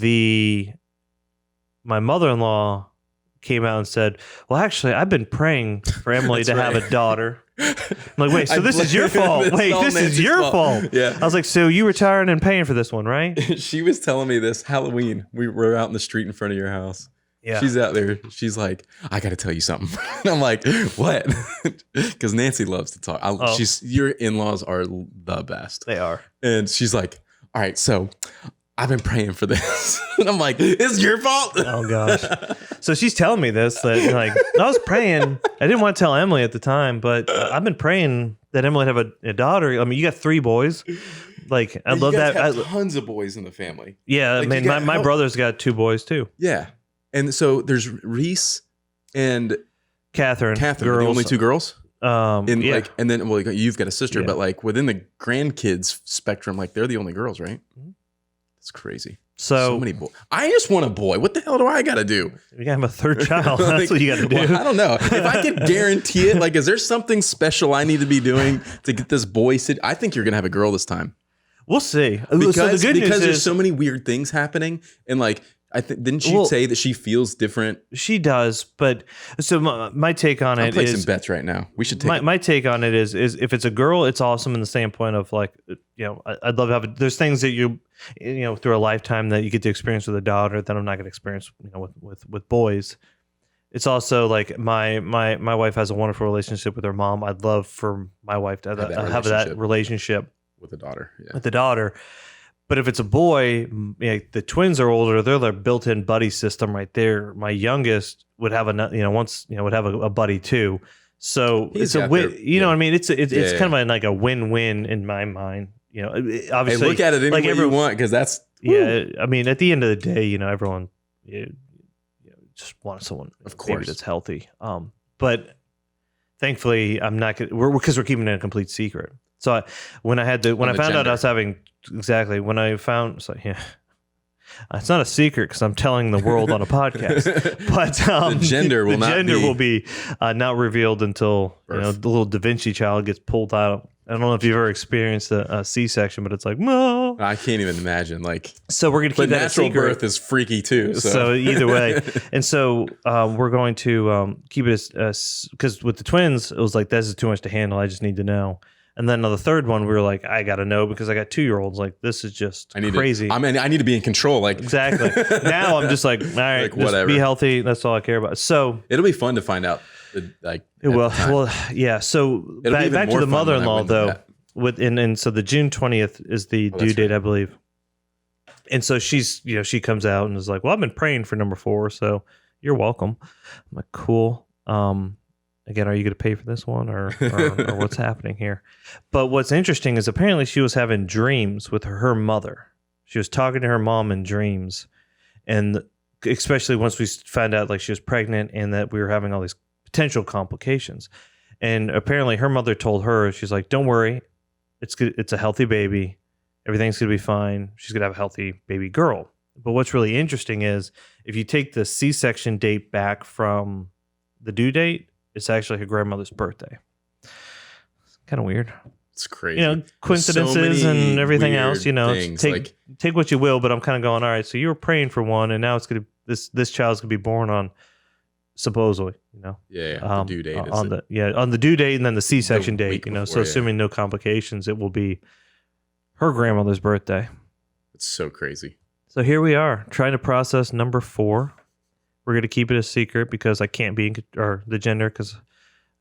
[SPEAKER 2] my mother-in-law came out and said, well, actually, I've been praying for Emily to have a daughter. I'm like, wait, so this is your fault. Wait, this is your fault.
[SPEAKER 1] Yeah.
[SPEAKER 2] I was like, so you retiring and paying for this one, right?
[SPEAKER 1] She was telling me this Halloween. We were out in the street in front of your house. Yeah. She's out there. She's like, I got to tell you something. And I'm like, what? Because Nancy loves to talk. Your in-laws are the best.
[SPEAKER 2] They are.
[SPEAKER 1] And she's like, all right, so I've been praying for this. And I'm like, it's your fault.
[SPEAKER 2] Oh, gosh. So she's telling me this, that like, I was praying. I didn't want to tell Emily at the time, but I've been praying that Emily would have a daughter. I mean, you got 3 boys. Like, I love that.
[SPEAKER 1] Have tons of boys in the family.
[SPEAKER 2] Yeah, like, I mean, my brother's got 2 boys too.
[SPEAKER 1] Yeah. And so there's Reese and
[SPEAKER 2] Catherine.
[SPEAKER 1] Girls. The only 2 girls?
[SPEAKER 2] And
[SPEAKER 1] then you've got a sister, but like within the grandkids spectrum, like they're the only girls, right? Mm-hmm. It's crazy. So many boys. I just want a boy. What the hell do I got to do?
[SPEAKER 2] You got to have a 3rd child. That's what you got to do.
[SPEAKER 1] Well, I don't know. If I could guarantee it, like, is there something special I need to be doing to get this boy? I think you're going to have a girl this time.
[SPEAKER 2] We'll see.
[SPEAKER 1] Because
[SPEAKER 2] the good news
[SPEAKER 1] there's so many weird things happening. And like, didn't she say that she feels different?
[SPEAKER 2] She does, but so my take on it is... I'm
[SPEAKER 1] placing bets right now. We should take
[SPEAKER 2] my take on it is if it's a girl, it's awesome in the standpoint of like, I'd love to have there's things that you through a lifetime that you get to experience with a daughter that I'm not going to experience with boys. It's also like my wife has a wonderful relationship with her mom. I'd love for my wife to have that relationship
[SPEAKER 1] with the daughter. Yeah.
[SPEAKER 2] With the daughter. But if it's a boy, the twins are older. They're the built-in buddy system right there. My youngest would have would have a buddy too. So it's a win. You know what I mean? It's kind of like a win-win in my mind. Obviously,
[SPEAKER 1] hey, look at it any way you want, because that's
[SPEAKER 2] I mean, at the end of the day, everyone just wants someone,
[SPEAKER 1] of course,
[SPEAKER 2] maybe that's healthy. But thankfully, I'm not because we're keeping it a complete secret. So when I found out I was having it's like, yeah, it's not a secret because I'm telling the world on a podcast. But
[SPEAKER 1] the gender will
[SPEAKER 2] be not revealed until the little Da Vinci child gets pulled out. I don't know if you've ever experienced a C-section, but it's like, no.
[SPEAKER 1] I can't even imagine.
[SPEAKER 2] So we're going to keep that a secret.
[SPEAKER 1] Natural birth is freaky too.
[SPEAKER 2] So either way, and so we're going to keep it as because with the twins, it was like this is too much to handle. I just need to know. And then on the third one, we were like, I got to know because I got 2-year-olds. Like, this is just crazy.
[SPEAKER 1] I need to be in control.
[SPEAKER 2] Exactly. Now I'm just like, all right, just be healthy. That's all I care about. So
[SPEAKER 1] it'll be fun to find out.
[SPEAKER 2] Yeah. So back to the mother-in-law though. So the June 20th is the due date, I believe. And so she comes out and is like, well, I've been praying for number 4, so you're welcome. I'm like, cool. Again, are you going to pay for this one or what's happening here? But what's interesting is apparently she was having dreams with her mother. She was talking to her mom in dreams. And especially once we found out like she was pregnant and that we were having all these potential complications. And apparently her mother told her, she's like, don't worry. It's good. It's a healthy baby. Everything's going to be fine. She's going to have a healthy baby girl. But what's really interesting is if you take the C-section date back from the due date, it's actually her grandmother's birthday. It's kind of weird.
[SPEAKER 1] It's crazy.
[SPEAKER 2] Coincidences and everything else. Take what you will. But I'm kind of going, all right. So you were praying for one, and now it's gonna this child's gonna be born on supposedly.
[SPEAKER 1] The due date
[SPEAKER 2] on the due date, and then the C-section date. So assuming no complications, it will be her grandmother's birthday.
[SPEAKER 1] It's so crazy.
[SPEAKER 2] So here we are trying to process number 4. We're going to keep it a secret because I can't be the gender because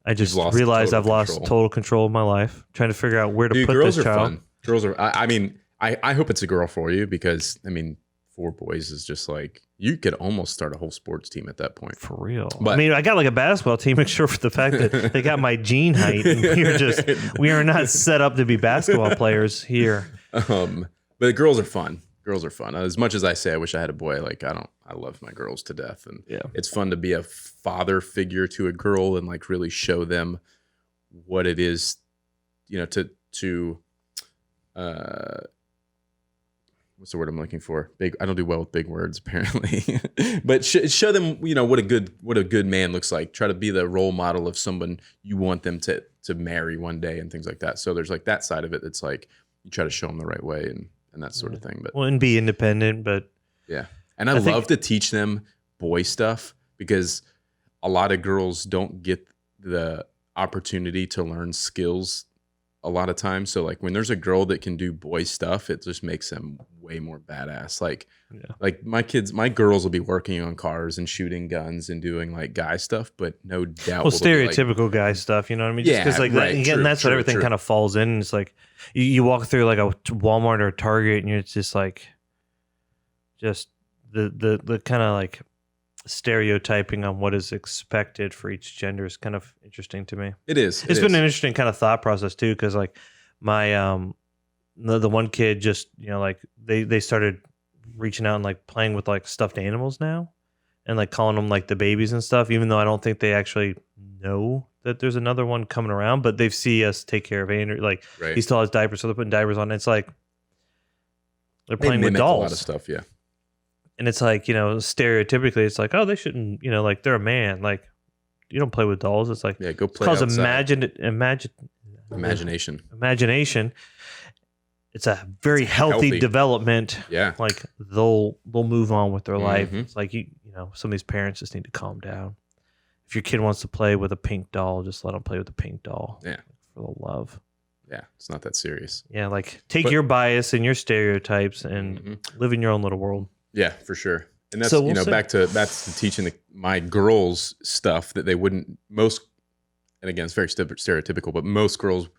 [SPEAKER 2] I just realized I've lost total control of my life. Trying to figure out where to put this child.
[SPEAKER 1] Fun. Girls are. I hope it's a girl for you because 4 boys is just like you could almost start a whole sports team at that point.
[SPEAKER 2] For real. But, I got like a basketball team, except for the fact that they got my gene height. And we are not set up to be basketball players here.
[SPEAKER 1] But girls are fun. Girls are fun. As much as I say I wish I had a boy, I love my girls to death. And it's fun to be a father figure to a girl and really show them what it is, to what's the word I'm looking for? Big. I don't do well with big words apparently, but show them, what a good man looks like. Try to be the role model of someone you want them to marry one day and things like that. So there's that side of it. That's you try to show them the right way and that sort of thing. But
[SPEAKER 2] and be independent, but
[SPEAKER 1] yeah. And I love to teach them boy stuff because a lot of girls don't get the opportunity to learn skills a lot of times. So when there's a girl that can do boy stuff, it just makes them way more badass. My girls will be working on cars and shooting guns and doing guy stuff, but no doubt.
[SPEAKER 2] Well, stereotypical guy stuff, you know what I mean? Just because again, that's what everything kind of falls in. It's you walk through a Walmart or a Target and you're just the kind of stereotyping on what is expected for each gender is kind of interesting to me.
[SPEAKER 1] It is.
[SPEAKER 2] It's been an interesting kind of thought process too, because my the one kid just they started reaching out and playing with stuffed animals now, and calling them the babies and stuff. Even though I don't think they actually know that there's another one coming around, but they see us take care of Andrew. He still has diapers, so they're putting diapers on. It's they're playing with dolls.
[SPEAKER 1] A lot of stuff, yeah.
[SPEAKER 2] And it's stereotypically, it's oh, they shouldn't, they're a man. You don't play with dolls. It's
[SPEAKER 1] go play
[SPEAKER 2] outside.
[SPEAKER 1] Imagination.
[SPEAKER 2] Imagination. It's a very healthy development.
[SPEAKER 1] Yeah.
[SPEAKER 2] They'll move on with their life. It's some of these parents just need to calm down. If your kid wants to play with a pink doll, just let them play with the pink doll.
[SPEAKER 1] Yeah.
[SPEAKER 2] For the love.
[SPEAKER 1] Yeah, it's not that serious.
[SPEAKER 2] Yeah, take your bias and your stereotypes and live in your own little world.
[SPEAKER 1] Yeah, for sure. And that's back to teaching my girls stuff that they wouldn't and again it's very stereotypical, but most girls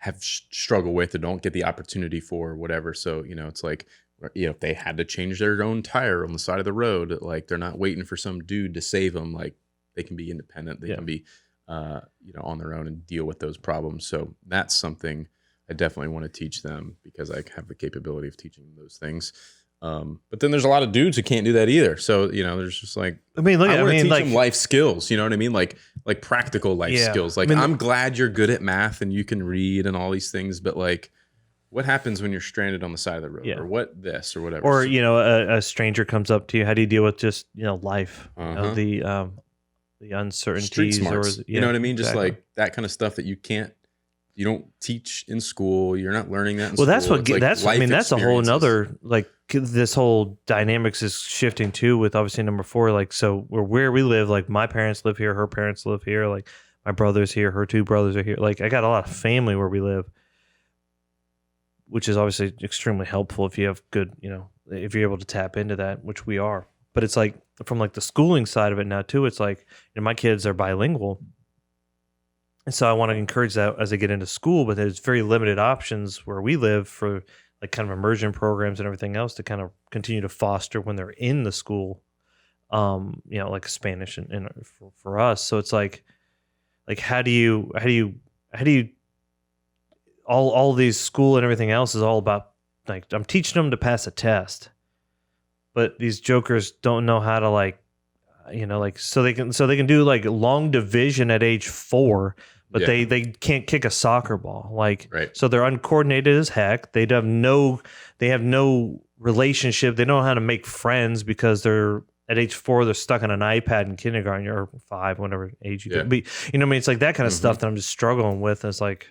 [SPEAKER 1] have struggle with or don't get the opportunity for or whatever. So, it's like, if they had to change their own tire on the side of the road, like they're not waiting for some dude to save them. Like they can be independent. They can be, on their own and deal with those problems. So that's something I definitely want to teach them because I have the capability of teaching them those things. But then there's a lot of dudes who can't do that either. So, there's just like, I want to teach them life skills, you know what I mean? Like practical life skills. Like, I'm glad you're good at math and you can read and all these things, but like, what happens when you're stranded on the side of the road or what this or whatever?
[SPEAKER 2] Or, a stranger comes up to you. How do you deal with just, life, the uncertainties
[SPEAKER 1] street smarts,
[SPEAKER 2] or,
[SPEAKER 1] you know what I mean? Just
[SPEAKER 2] exactly.
[SPEAKER 1] like that kind of stuff that you don't teach in school. You're not learning that in
[SPEAKER 2] school.
[SPEAKER 1] That's
[SPEAKER 2] that's a whole nother, like this whole dynamics is shifting too with obviously number 4. Like, so where we live, like my parents live here, her parents live here, like my brother's here, her 2 brothers are here. Like I got a lot of family where we live, which is obviously extremely helpful if you have good, if you're able to tap into that, which we are. But it's like from like the schooling side of it now too, it's like, my kids are bilingual. And so I want to encourage that as they get into school, but there's very limited options where we live for like kind of immersion programs and everything else to kind of continue to foster when they're in the school, like Spanish and for us. So it's like how do you all these school and everything else is all about like I'm teaching them to pass a test, but these jokers don't know how to so they can do like long division at age 4. But they can't kick a soccer ball. Like, so they're uncoordinated as heck. They have no relationship. They don't know how to make friends because they're at age 4, they're stuck on an iPad in kindergarten or 5, whatever age you could be. You know what I mean? It's like that kind of stuff that I'm just struggling with. It's like,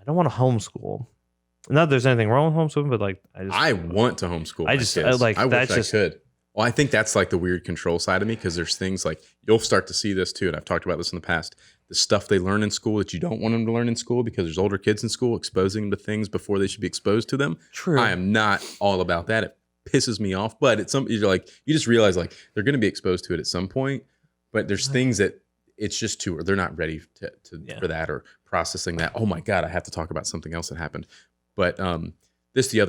[SPEAKER 2] I don't want to homeschool. Not that there's anything wrong with homeschooling, but like, I want
[SPEAKER 1] to homeschool.
[SPEAKER 2] I
[SPEAKER 1] wish I could. Well, I think that's like the weird control side of me because there's things like you'll start to see this too, and I've talked about this in the past. The stuff they learn in school that you don't want them to learn in school because there's older kids in school exposing them to things before they should be exposed to them.
[SPEAKER 2] True.
[SPEAKER 1] I am not all about that. It pisses me off, but it's something you're like you just realize like they're going to be exposed to it at some point. But there's things that it's just too, or they're not ready for that or processing that. Oh my God, I have to talk about something else that happened. But the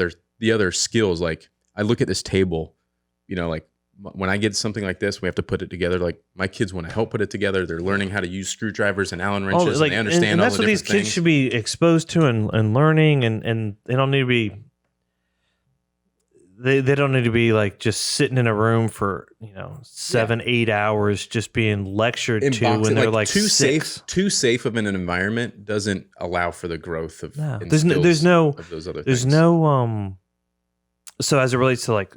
[SPEAKER 1] other skills, like I look at this table, like when I get something like this, we have to put it together. Like my kids want to help put it together. They're learning how to use screwdrivers and Allen wrenches, and they understand
[SPEAKER 2] and
[SPEAKER 1] all
[SPEAKER 2] that's
[SPEAKER 1] the
[SPEAKER 2] what these
[SPEAKER 1] different
[SPEAKER 2] kids should be exposed to and learning, and they don't need to be. They don't need to be like just sitting in a room for 7-8 hours just being lectured to when they're like
[SPEAKER 1] too
[SPEAKER 2] 6.
[SPEAKER 1] Too safe of an environment doesn't allow for the growth of
[SPEAKER 2] there's no
[SPEAKER 1] of those other
[SPEAKER 2] there's
[SPEAKER 1] things.
[SPEAKER 2] no so as it relates to like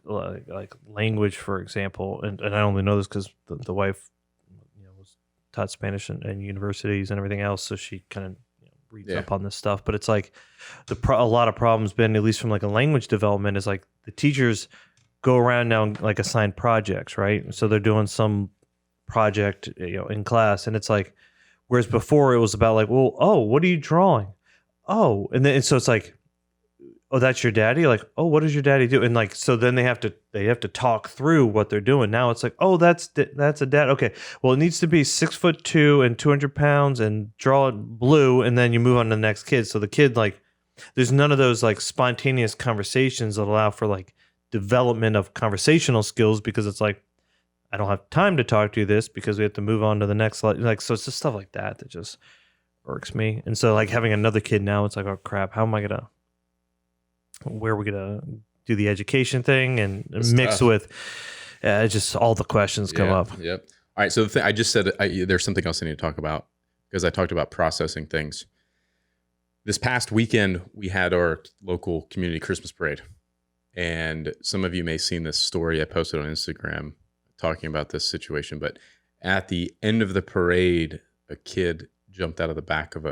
[SPEAKER 2] language, for example, and I only know this because the wife was taught Spanish in universities and everything else, so she kind of reads up on this stuff. But it's like a lot of problems been, at least from like a language development, is like the teachers go around now and like assign projects, right? So they're doing some project in class, and it's like, whereas before it was about like, well, oh, what are you drawing? Oh, and so it's like, oh, that's your daddy? Like, oh, what does your daddy do? And like, so then they have to talk through what they're doing. Now it's like, oh, that's a dad. Okay, well, it needs to be 6'2" and 200 pounds and draw it blue, and then you move on to the next kid. So the kid, like, there's none of those like spontaneous conversations that allow for like development of conversational skills, because it's like, I don't have time to talk to you this because we have to move on to the next. Like, so it's just stuff like that that just irks me. And so like having another kid now, it's like, oh crap, where are we gonna do the education thing and mix with just all the questions come up.
[SPEAKER 1] Yep. All right. So the thing I just said, there's something else I need to talk about because I talked about processing things. This past weekend, we had our local community Christmas parade, and some of you may have seen this story I posted on Instagram talking about this situation. But at the end of the parade, a kid jumped out of the back of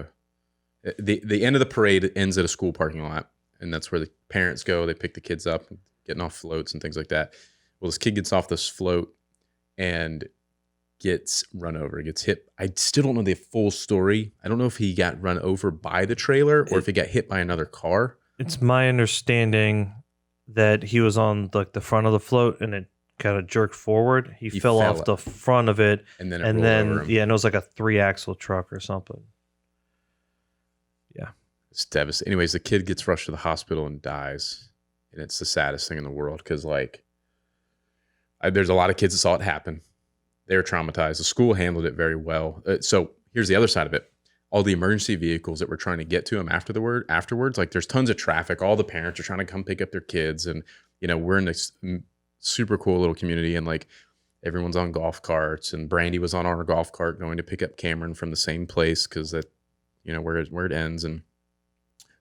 [SPEAKER 1] the end of the parade ends at a school parking lot. And that's where the parents go. They pick the kids up, getting off floats and things like that. Well, this kid gets off this float and gets run over, gets hit. I still don't know the full story. I don't know if he got run over by the trailer or if he got hit by another car.
[SPEAKER 2] It's my understanding that he was on like the front of the float and it kind of jerked forward. He fell off the front of it.
[SPEAKER 1] And then
[SPEAKER 2] and it was like a 3-axle truck or something. Yeah.
[SPEAKER 1] It's devastating. Anyways, the kid gets rushed to the hospital and dies. And it's the saddest thing in the world because, like, there's a lot of kids that saw it happen. They were traumatized. The school handled it very well. So here's the other side of it. All the emergency vehicles that were trying to get to him afterwards, like, there's tons of traffic. All the parents are trying to come pick up their kids. And, you know, we're in this super cool little community, and, like, everyone's on golf carts. And Brandy was on our golf cart going to pick up Cameron from the same place because that, you know, where it ends. And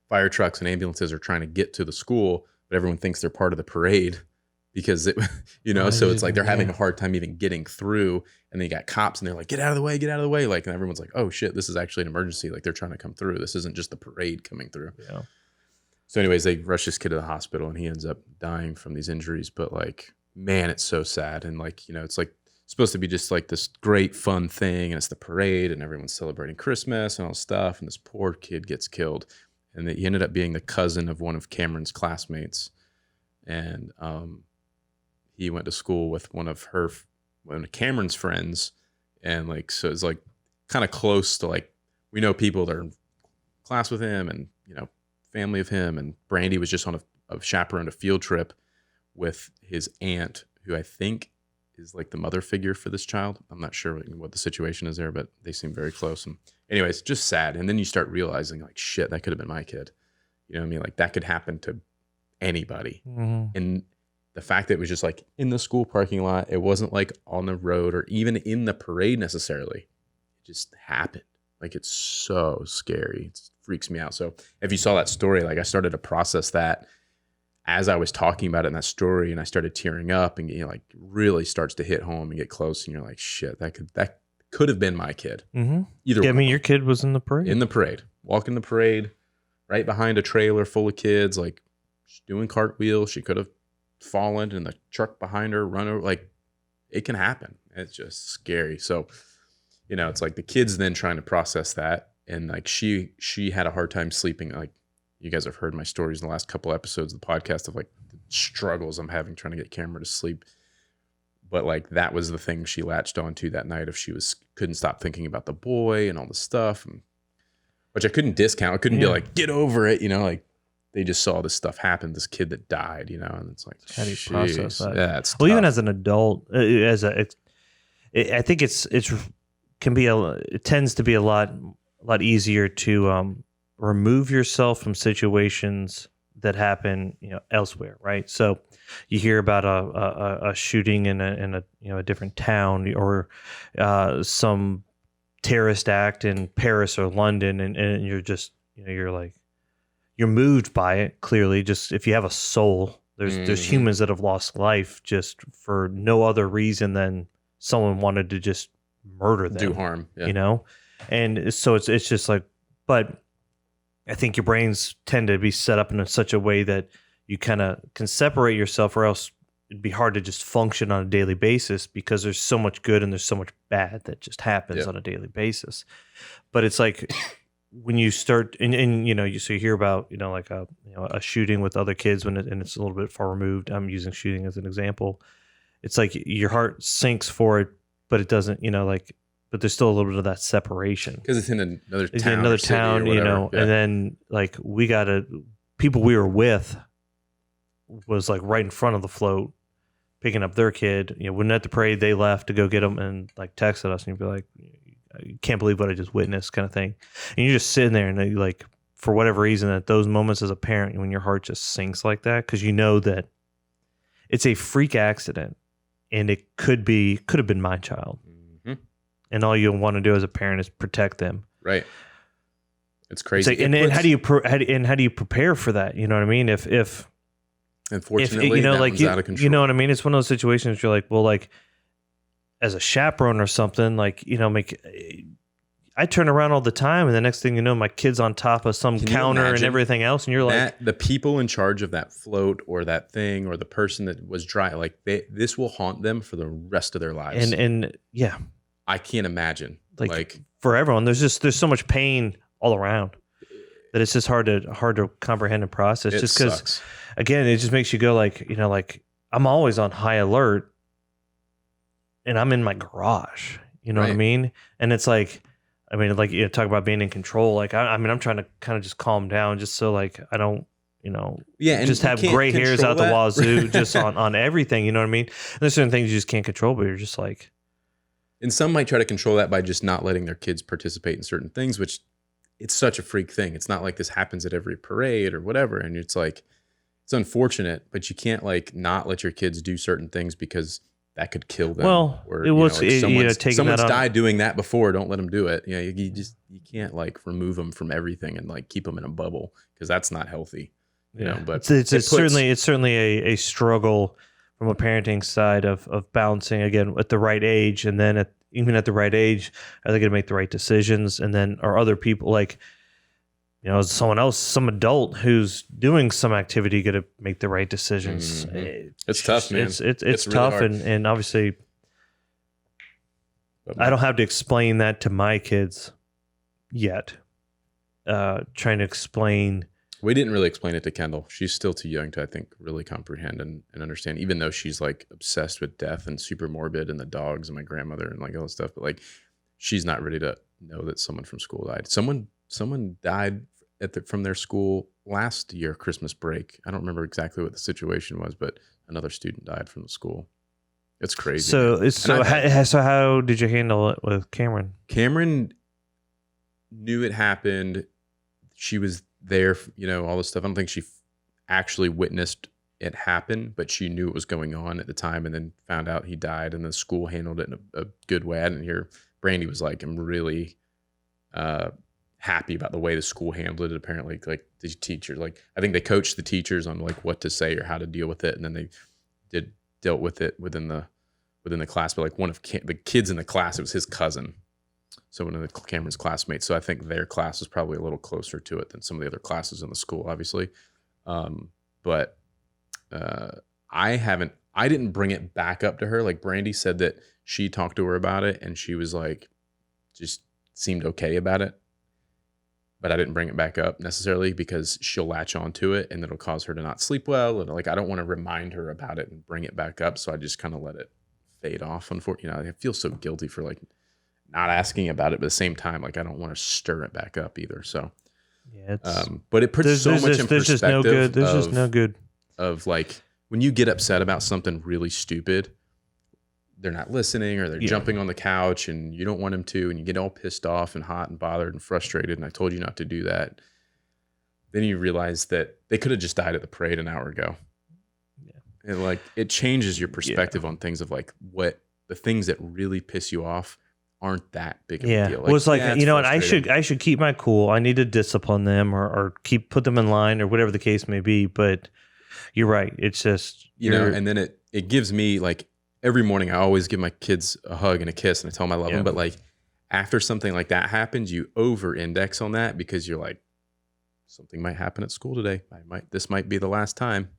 [SPEAKER 1] fire trucks and ambulances are trying to get to the school, but everyone thinks they're part of the parade because it, you know, so it's like they're having a hard time even getting through. And then you got cops and they're like, get out of the way. Like, and everyone's like, oh shit, this is actually an emergency. Like, they're trying to come through. This isn't just the parade coming through. Yeah. So anyways, they rush this kid to the hospital and he ends up dying from these injuries. But, like, man, it's so sad. And, like, you know, it's like supposed to be just like this great fun thing. And it's the parade and everyone's celebrating Christmas and all this stuff. And this poor kid gets killed. And he ended up being the cousin of one of Cameron's classmates. And he went to school with one of Cameron's friends. And, like, so it's like kind of close to, like, we know people that are in class with him and, you know, family of him. And Brandy was just on a chaperoned a field trip with his aunt, who I think is like the mother figure for this child. I'm not sure what the situation is there, but they seem very close. And anyways, just sad. And then you start realizing, like, shit, that could have been my kid. You know what I mean? Like, that could happen to anybody. Mm-hmm. And the fact that it was just, like, in the school parking lot, it wasn't like on the road or even in the parade necessarily. It just happened. Like, it's so scary. It freaks me out. So if you saw that story, like, I started to process that as I was talking about it in that story, and I started tearing up, and, you know, like, really starts to hit home and get close, and you're like, shit, that could have been my kid. Mm-hmm. Either
[SPEAKER 2] way. I mean, your kid was in the parade.
[SPEAKER 1] In the parade, walking the parade, right behind a trailer full of kids, like, doing cartwheels. She could have fallen, and the truck behind her run over. Like, it can happen. It's just scary. So, you know, it's like the kids then trying to process that, and, like, she had a hard time sleeping. Like, you guys have heard my stories in the last couple episodes of the podcast of, like, the struggles I'm having trying to get Cameron to sleep. But, like, that was the thing she latched onto that night. If she couldn't stop thinking about the boy and all the stuff, which I couldn't discount. I couldn't be like, get over it, you know. Like, they just saw this stuff happen. This kid that died, you know, and it's like,
[SPEAKER 2] how do you process that?
[SPEAKER 1] Yeah, it's
[SPEAKER 2] well,
[SPEAKER 1] tough.
[SPEAKER 2] even as an adult, I think it tends to be a lot easier to remove yourself from situations that happen, you know, elsewhere, right? So you hear about a shooting in a you know, a different town, or some terrorist act in Paris or London, and you're just, you know, you're moved by it. Clearly, just if you have a soul, there's humans that have lost life just for no other reason than someone wanted to just murder them,
[SPEAKER 1] do harm,
[SPEAKER 2] you know. And so it's just like, but I think your brains tend to be set up in such a way that you kind of can separate yourself, or else it'd be hard to just function on a daily basis, because there's so much good and there's so much bad that just happens on a daily basis. But it's like when you start, and you know, you hear about, you know, like a shooting with other kids and it's a little bit far removed. I'm using shooting as an example. It's like your heart sinks for it, but it doesn't, you know, like, but there's still a little bit of that separation
[SPEAKER 1] because it's in another town,
[SPEAKER 2] you know. And then, like, people we were with was, like, right in front of the float, picking up their kid. You know, when at the parade, they left to go get them and, like, texted us, and you'd be like, you can't believe what I just witnessed, kind of thing. And you're just sitting there, and you, like, for whatever reason, at those moments as a parent, when your heart just sinks like that, because you know that it's a freak accident, and it could have been my child. And all you want to do as a parent is protect them.
[SPEAKER 1] Right. It's crazy.
[SPEAKER 2] It's like, how do you prepare for that? You know what I mean? If
[SPEAKER 1] unfortunately,
[SPEAKER 2] you know,
[SPEAKER 1] that
[SPEAKER 2] like,
[SPEAKER 1] one's out of control.
[SPEAKER 2] You know what I mean? It's one of those situations where you're like, well, like, as a chaperone or something, like, you know, I turn around all the time, and the next thing you know, my kid's on top of some counter and everything else, and you're like,
[SPEAKER 1] the people in charge of that float or that thing or the person that was driving, like, this will haunt them for the rest of their lives.
[SPEAKER 2] And yeah.
[SPEAKER 1] I can't imagine. Like
[SPEAKER 2] for everyone, there's so much pain all around that it's just hard to comprehend and process. Just because, again, it just makes you go, like, you know, like, I'm always on high alert, and I'm in my garage. You know what I mean? And it's like, I mean, like, talk about being in control. Like, I mean, I'm trying to kind of just calm down just so like I don't,
[SPEAKER 1] Yeah, and
[SPEAKER 2] just
[SPEAKER 1] you
[SPEAKER 2] have
[SPEAKER 1] can't
[SPEAKER 2] gray hairs
[SPEAKER 1] control
[SPEAKER 2] out the
[SPEAKER 1] that.
[SPEAKER 2] wazoo just on everything. You know what I mean? There's certain things you just can't control, but you're just like,
[SPEAKER 1] And some might try to control that by just not letting their kids participate in certain things, which it's such a freak thing. It's not like this happens at every parade or whatever. And it's like, it's unfortunate, but you can't like not let your kids do certain things because that could kill them.
[SPEAKER 2] well,
[SPEAKER 1] Or,
[SPEAKER 2] it was
[SPEAKER 1] someone's
[SPEAKER 2] taking that on.
[SPEAKER 1] died doing that before. Don't let them do it. You can't like remove them from everything and like keep them in a bubble because that's not healthy. But
[SPEAKER 2] it's certainly a struggle from a parenting side of balancing again at the right age, and then even at the right age, are they going to make the right decisions? And then are other people like, someone else, some adult who's doing some activity, going to make the right decisions?
[SPEAKER 1] Mm-hmm. It's tough, man.
[SPEAKER 2] It's
[SPEAKER 1] really
[SPEAKER 2] tough,
[SPEAKER 1] hard.
[SPEAKER 2] and obviously, I don't have to explain that to my kids yet. Trying to explain.
[SPEAKER 1] We didn't really explain it to Kendall. She's still too young to, I think, really comprehend and understand, even though she's like obsessed with death and super morbid and the dogs and my grandmother and like all that stuff. But like, she's not ready to know that someone from school died. Someone died from their school last year, Christmas break. I don't remember exactly what the situation was, but another student died from the school. It's crazy.
[SPEAKER 2] So how did you handle it with Cameron?
[SPEAKER 1] Cameron knew it happened. She was there, all this stuff. I don't think she actually witnessed it happen, but she knew it was going on at the time and then found out he died, and the school handled it in a good way. I didn't hear Brandy was like, I'm really happy about the way the school handled it. Apparently, like the teachers, like I think they coached the teachers on like what to say or how to deal with it, and then they dealt with it within the class. But like one of the kids in the class, it was his cousin. So one of the Cameron's classmates. So I think their class was probably a little closer to it than some of the other classes in the school, obviously. But I didn't bring it back up to her. Like Brandy said that she talked to her about it and she was like, just seemed okay about it. But I didn't bring it back up necessarily because she'll latch on to it and it'll cause her to not sleep well. And like, I don't want to remind her about it and bring it back up. So I just kind of let it fade off. Unfortunately, I feel so guilty for like not asking about it, but at the same time, like I don't want to stir it back up either. So,
[SPEAKER 2] yeah,
[SPEAKER 1] but it puts so much in perspective.
[SPEAKER 2] There's just no good
[SPEAKER 1] of like when you get upset about something really stupid, they're not listening or they're jumping on the couch and you don't want them to, and you get all pissed off and hot and bothered and frustrated. And I told you not to do that. Then you realize that they could have just died at the parade an hour ago. Yeah. And like it changes your perspective on things of like what the things that really piss you off aren't that big of a deal. Like,
[SPEAKER 2] well, it's like, what, I should keep my cool. I need to discipline them or put them in line or whatever the case may be. But you're right. It's just,
[SPEAKER 1] and then it gives me like every morning, I always give my kids a hug and a kiss and I tell them I love them. But like after something like that happens, you over index on that because you're like, something might happen at school today. This might be the last time.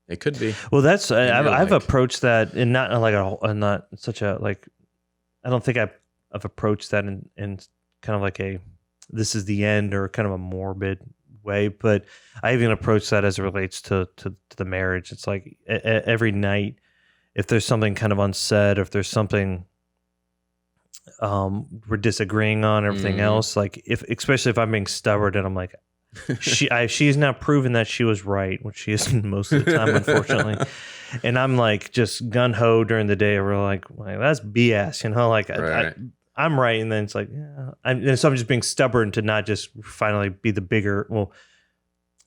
[SPEAKER 1] It could be.
[SPEAKER 2] Well, that's, I've approached that in not like not such a, like, I don't think I've approached that in kind of like this is the end or kind of a morbid way, but I even approach that as it relates to the marriage. It's like every night, if there's something kind of unsaid, or if there's something we're disagreeing on, everything else, like especially if I'm being stubborn and I'm like, she's now proven that she was right, which she isn't most of the time, unfortunately. And I'm like just gun ho during the day. We're like that's BS, like
[SPEAKER 1] right.
[SPEAKER 2] I'm right, and then it's like, and so I'm just being stubborn to not just finally be the bigger. Well,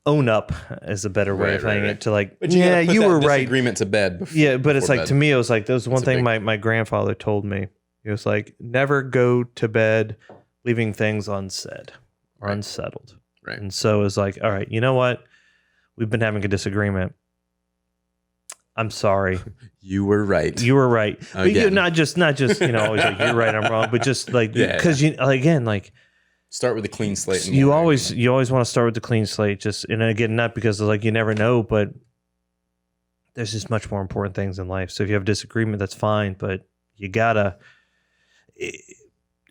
[SPEAKER 2] own up is a better way of saying it. To like,
[SPEAKER 1] but you were right. Disagreement to bed.
[SPEAKER 2] But it's like bed. To me, it was like there was one thing my grandfather told me. He was like, never go to bed leaving things unsaid or unsettled.
[SPEAKER 1] Right.
[SPEAKER 2] And so it was like, all right, you know what? We've been having a disagreement. I'm sorry.
[SPEAKER 1] You were right.
[SPEAKER 2] You were right. But not just always like you're right, I'm wrong, but just like because again, like
[SPEAKER 1] start with a clean slate.
[SPEAKER 2] You always want to start with the clean slate. Just and again, not because like you never know, but there's just much more important things in life. So if you have a disagreement, that's fine, but you gotta.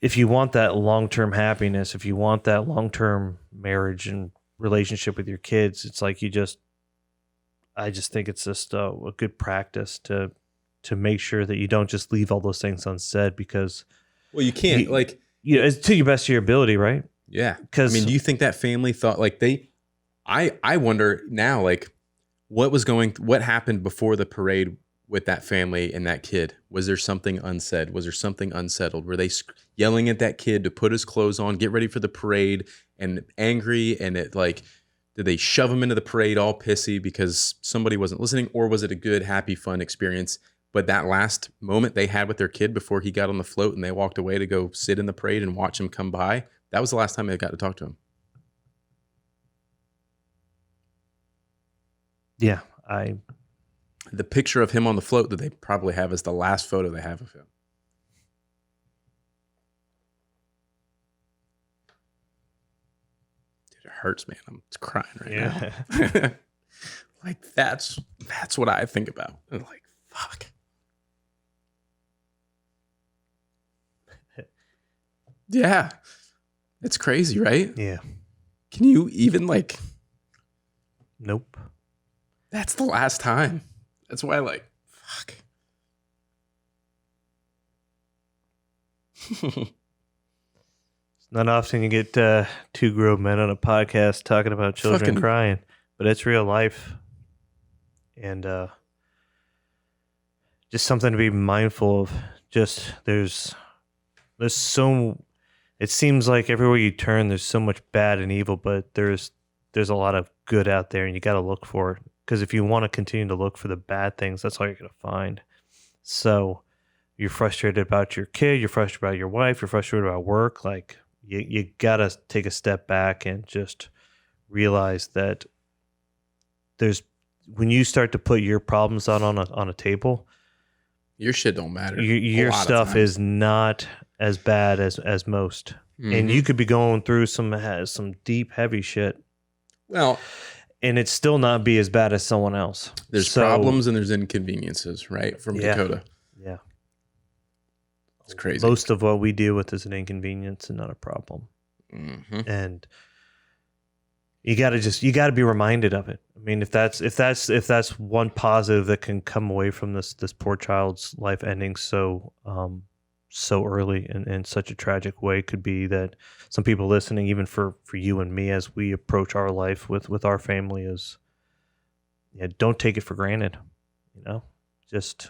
[SPEAKER 2] If you want that long-term happiness, if you want that long-term marriage and relationship with your kids, it's like I just think it's just a good practice to make sure that you don't just leave all those things unsaid because.
[SPEAKER 1] Well, you can't
[SPEAKER 2] it's to your best of your ability, right?
[SPEAKER 1] Yeah.
[SPEAKER 2] Because
[SPEAKER 1] do you think that family thought like I wonder now, like what happened before the parade with that family and that kid? Was there something unsaid? Was there something unsettled? Were they yelling at that kid to put his clothes on, get ready for the parade, and angry? And it like, did they shove him into the parade all pissy because somebody wasn't listening? Or was it a good, happy, fun experience? But that last moment they had with their kid before he got on the float and they walked away to go sit in the parade and watch him come by, that was the last time they got to talk to him.
[SPEAKER 2] Yeah,
[SPEAKER 1] the picture of him on the float that they probably have is the last photo they have of him. Dude, it hurts, man. I'm crying right now. Like that's what I think about. I'm like, fuck. Yeah. It's crazy, right?
[SPEAKER 2] Yeah.
[SPEAKER 1] Can you even like...
[SPEAKER 2] Nope.
[SPEAKER 1] That's the last time. That's why, like, fuck.
[SPEAKER 2] It's not often you get two grown men on a podcast talking about children crying, but it's real life. And just something to be mindful of. Just there's so... It seems like everywhere you turn, there's so much bad and evil, but there's a lot of good out there, and you got to look for it. Because if you want to continue to look for the bad things, that's all you're going to find. So you're frustrated about your kid, you're frustrated about your wife, you're frustrated about work. Like you got to take a step back and just realize that when you start to put your problems out on a table,
[SPEAKER 1] your shit don't matter.
[SPEAKER 2] Your stuff is not as bad as most. Mm-hmm. And you could be going through some deep, heavy shit.
[SPEAKER 1] Well,
[SPEAKER 2] and it still not be as bad as someone else.
[SPEAKER 1] There's problems and there's inconveniences, right? From Dakota.
[SPEAKER 2] Yeah.
[SPEAKER 1] It's crazy.
[SPEAKER 2] Most of what we deal with is an inconvenience and not a problem.
[SPEAKER 1] Mm-hmm.
[SPEAKER 2] And you got to be reminded of it. I mean, if that's one positive that can come away from this poor child's life ending so early in such a tragic way, could be that some people listening, even for you and me, as we approach our life with our family, is don't take it for granted. Just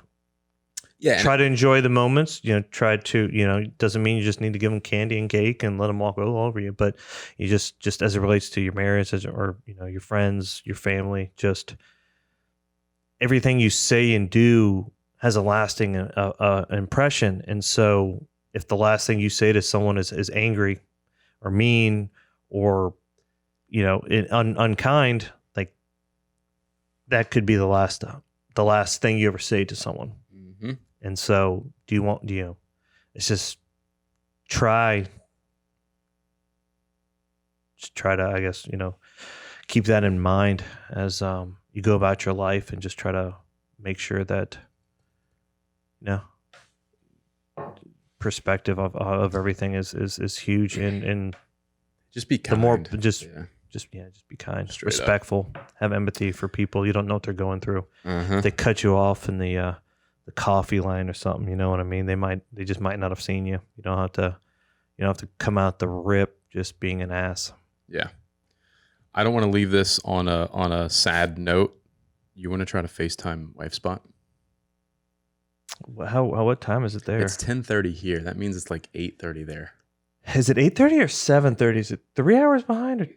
[SPEAKER 2] try to enjoy the moments. Try to doesn't mean you just need to give them candy and cake and let them walk all over you, but you just as it relates to your marriage or your friends, your family, just everything you say and do has a lasting impression. And so if the last thing you say to someone is angry or mean or, unkind, like that could be the last thing you ever say to someone.
[SPEAKER 1] Mm-hmm.
[SPEAKER 2] And so it's just try to, I guess, keep that in mind as you go about your life, and just try to make sure that, perspective of everything is huge, and
[SPEAKER 1] just be kind.
[SPEAKER 2] The more just be kind,
[SPEAKER 1] straight
[SPEAKER 2] respectful, have empathy for people. You don't know what they're going through.
[SPEAKER 1] Uh-huh.
[SPEAKER 2] If they cut you off in the coffee line or something, you know what I mean? They just might not have seen you. You don't have to come out the rip just being an ass.
[SPEAKER 1] Yeah. I don't want to leave this on a sad note. You want to try to FaceTime Wife Spot?
[SPEAKER 2] What time is it there?
[SPEAKER 1] It's 10:30 here. That means it's like 8:30 there.
[SPEAKER 2] Is it 8:30 or 7:30? Is it 3 hours behind? Or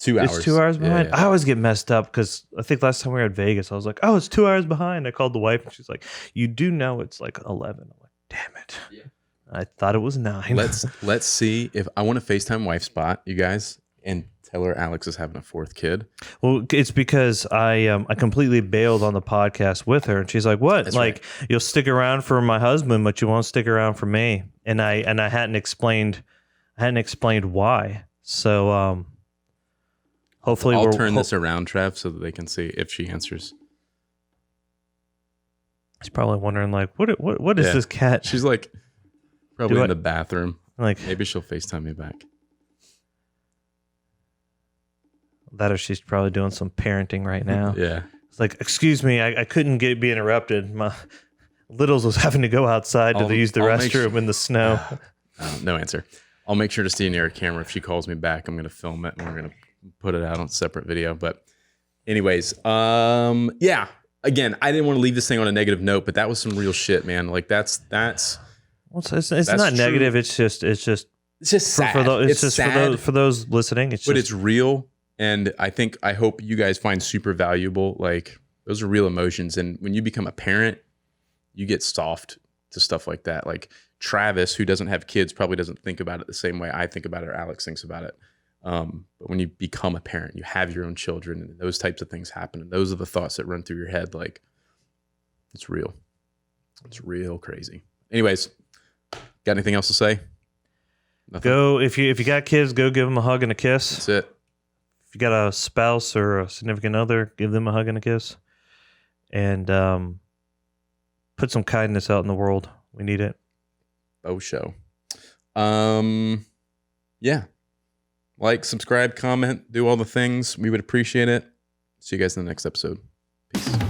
[SPEAKER 1] 2 hours.
[SPEAKER 2] It's 2 hours behind.
[SPEAKER 1] Yeah.
[SPEAKER 2] I always get messed up because I think last time we were at Vegas, I was like, "Oh, it's 2 hours behind." I called the wife, and she's like, "You do know it's like 11." I'm like, "Damn it!" Yeah. I thought it was 9.
[SPEAKER 1] Let's see if I want to FaceTime Wife Spot, you guys, and tell her Alex is having a 4th kid.
[SPEAKER 2] Well, it's because I completely bailed on the podcast with her, and she's like, "What?
[SPEAKER 1] That's
[SPEAKER 2] like
[SPEAKER 1] right.
[SPEAKER 2] You'll stick around for my husband, but you won't stick around for me?" And I hadn't explained why. So hopefully
[SPEAKER 1] I'll turn this around, Trev, so that they can see if she answers.
[SPEAKER 2] She's probably wondering, like, what is this cat?
[SPEAKER 1] She's like probably in the bathroom.
[SPEAKER 2] Like,
[SPEAKER 1] maybe she'll FaceTime me back.
[SPEAKER 2] That, or she's probably doing some parenting right now.
[SPEAKER 1] Yeah.
[SPEAKER 2] It's like, excuse me, I couldn't be interrupted. My Littles was having to go outside to use the restroom in the snow.
[SPEAKER 1] No answer. I'll make sure to stay near a camera. If she calls me back, I'm going to film it and we're going to put it out on a separate video. But anyways, yeah. Again, I didn't want to leave this thing on a negative note, but that was some real shit, man. Like that's
[SPEAKER 2] Well, it's not
[SPEAKER 1] true.
[SPEAKER 2] negative. It's just
[SPEAKER 1] sad.
[SPEAKER 2] It's just sad. For those listening.
[SPEAKER 1] It's real, and I hope you guys find super valuable. Like those are real emotions, and when you become a parent, you get soft to stuff like that. Like Travis, who doesn't have kids, probably doesn't think about it the same way I think about it or Alex thinks about it. But when you become a parent, you have your own children, and those types of things happen, and those are the thoughts that run through your head. Like it's real. It's real crazy. Anyways, got anything else to say? Nothing?
[SPEAKER 2] Go if you got kids, go give them a hug and a kiss.
[SPEAKER 1] That's it.
[SPEAKER 2] If you got a spouse or a significant other, give them a hug and a kiss, and put some kindness out in the world. We need it.
[SPEAKER 1] Oh, show. Yeah. Like, subscribe, comment, do all the things. We would appreciate it. See you guys in the next episode. Peace.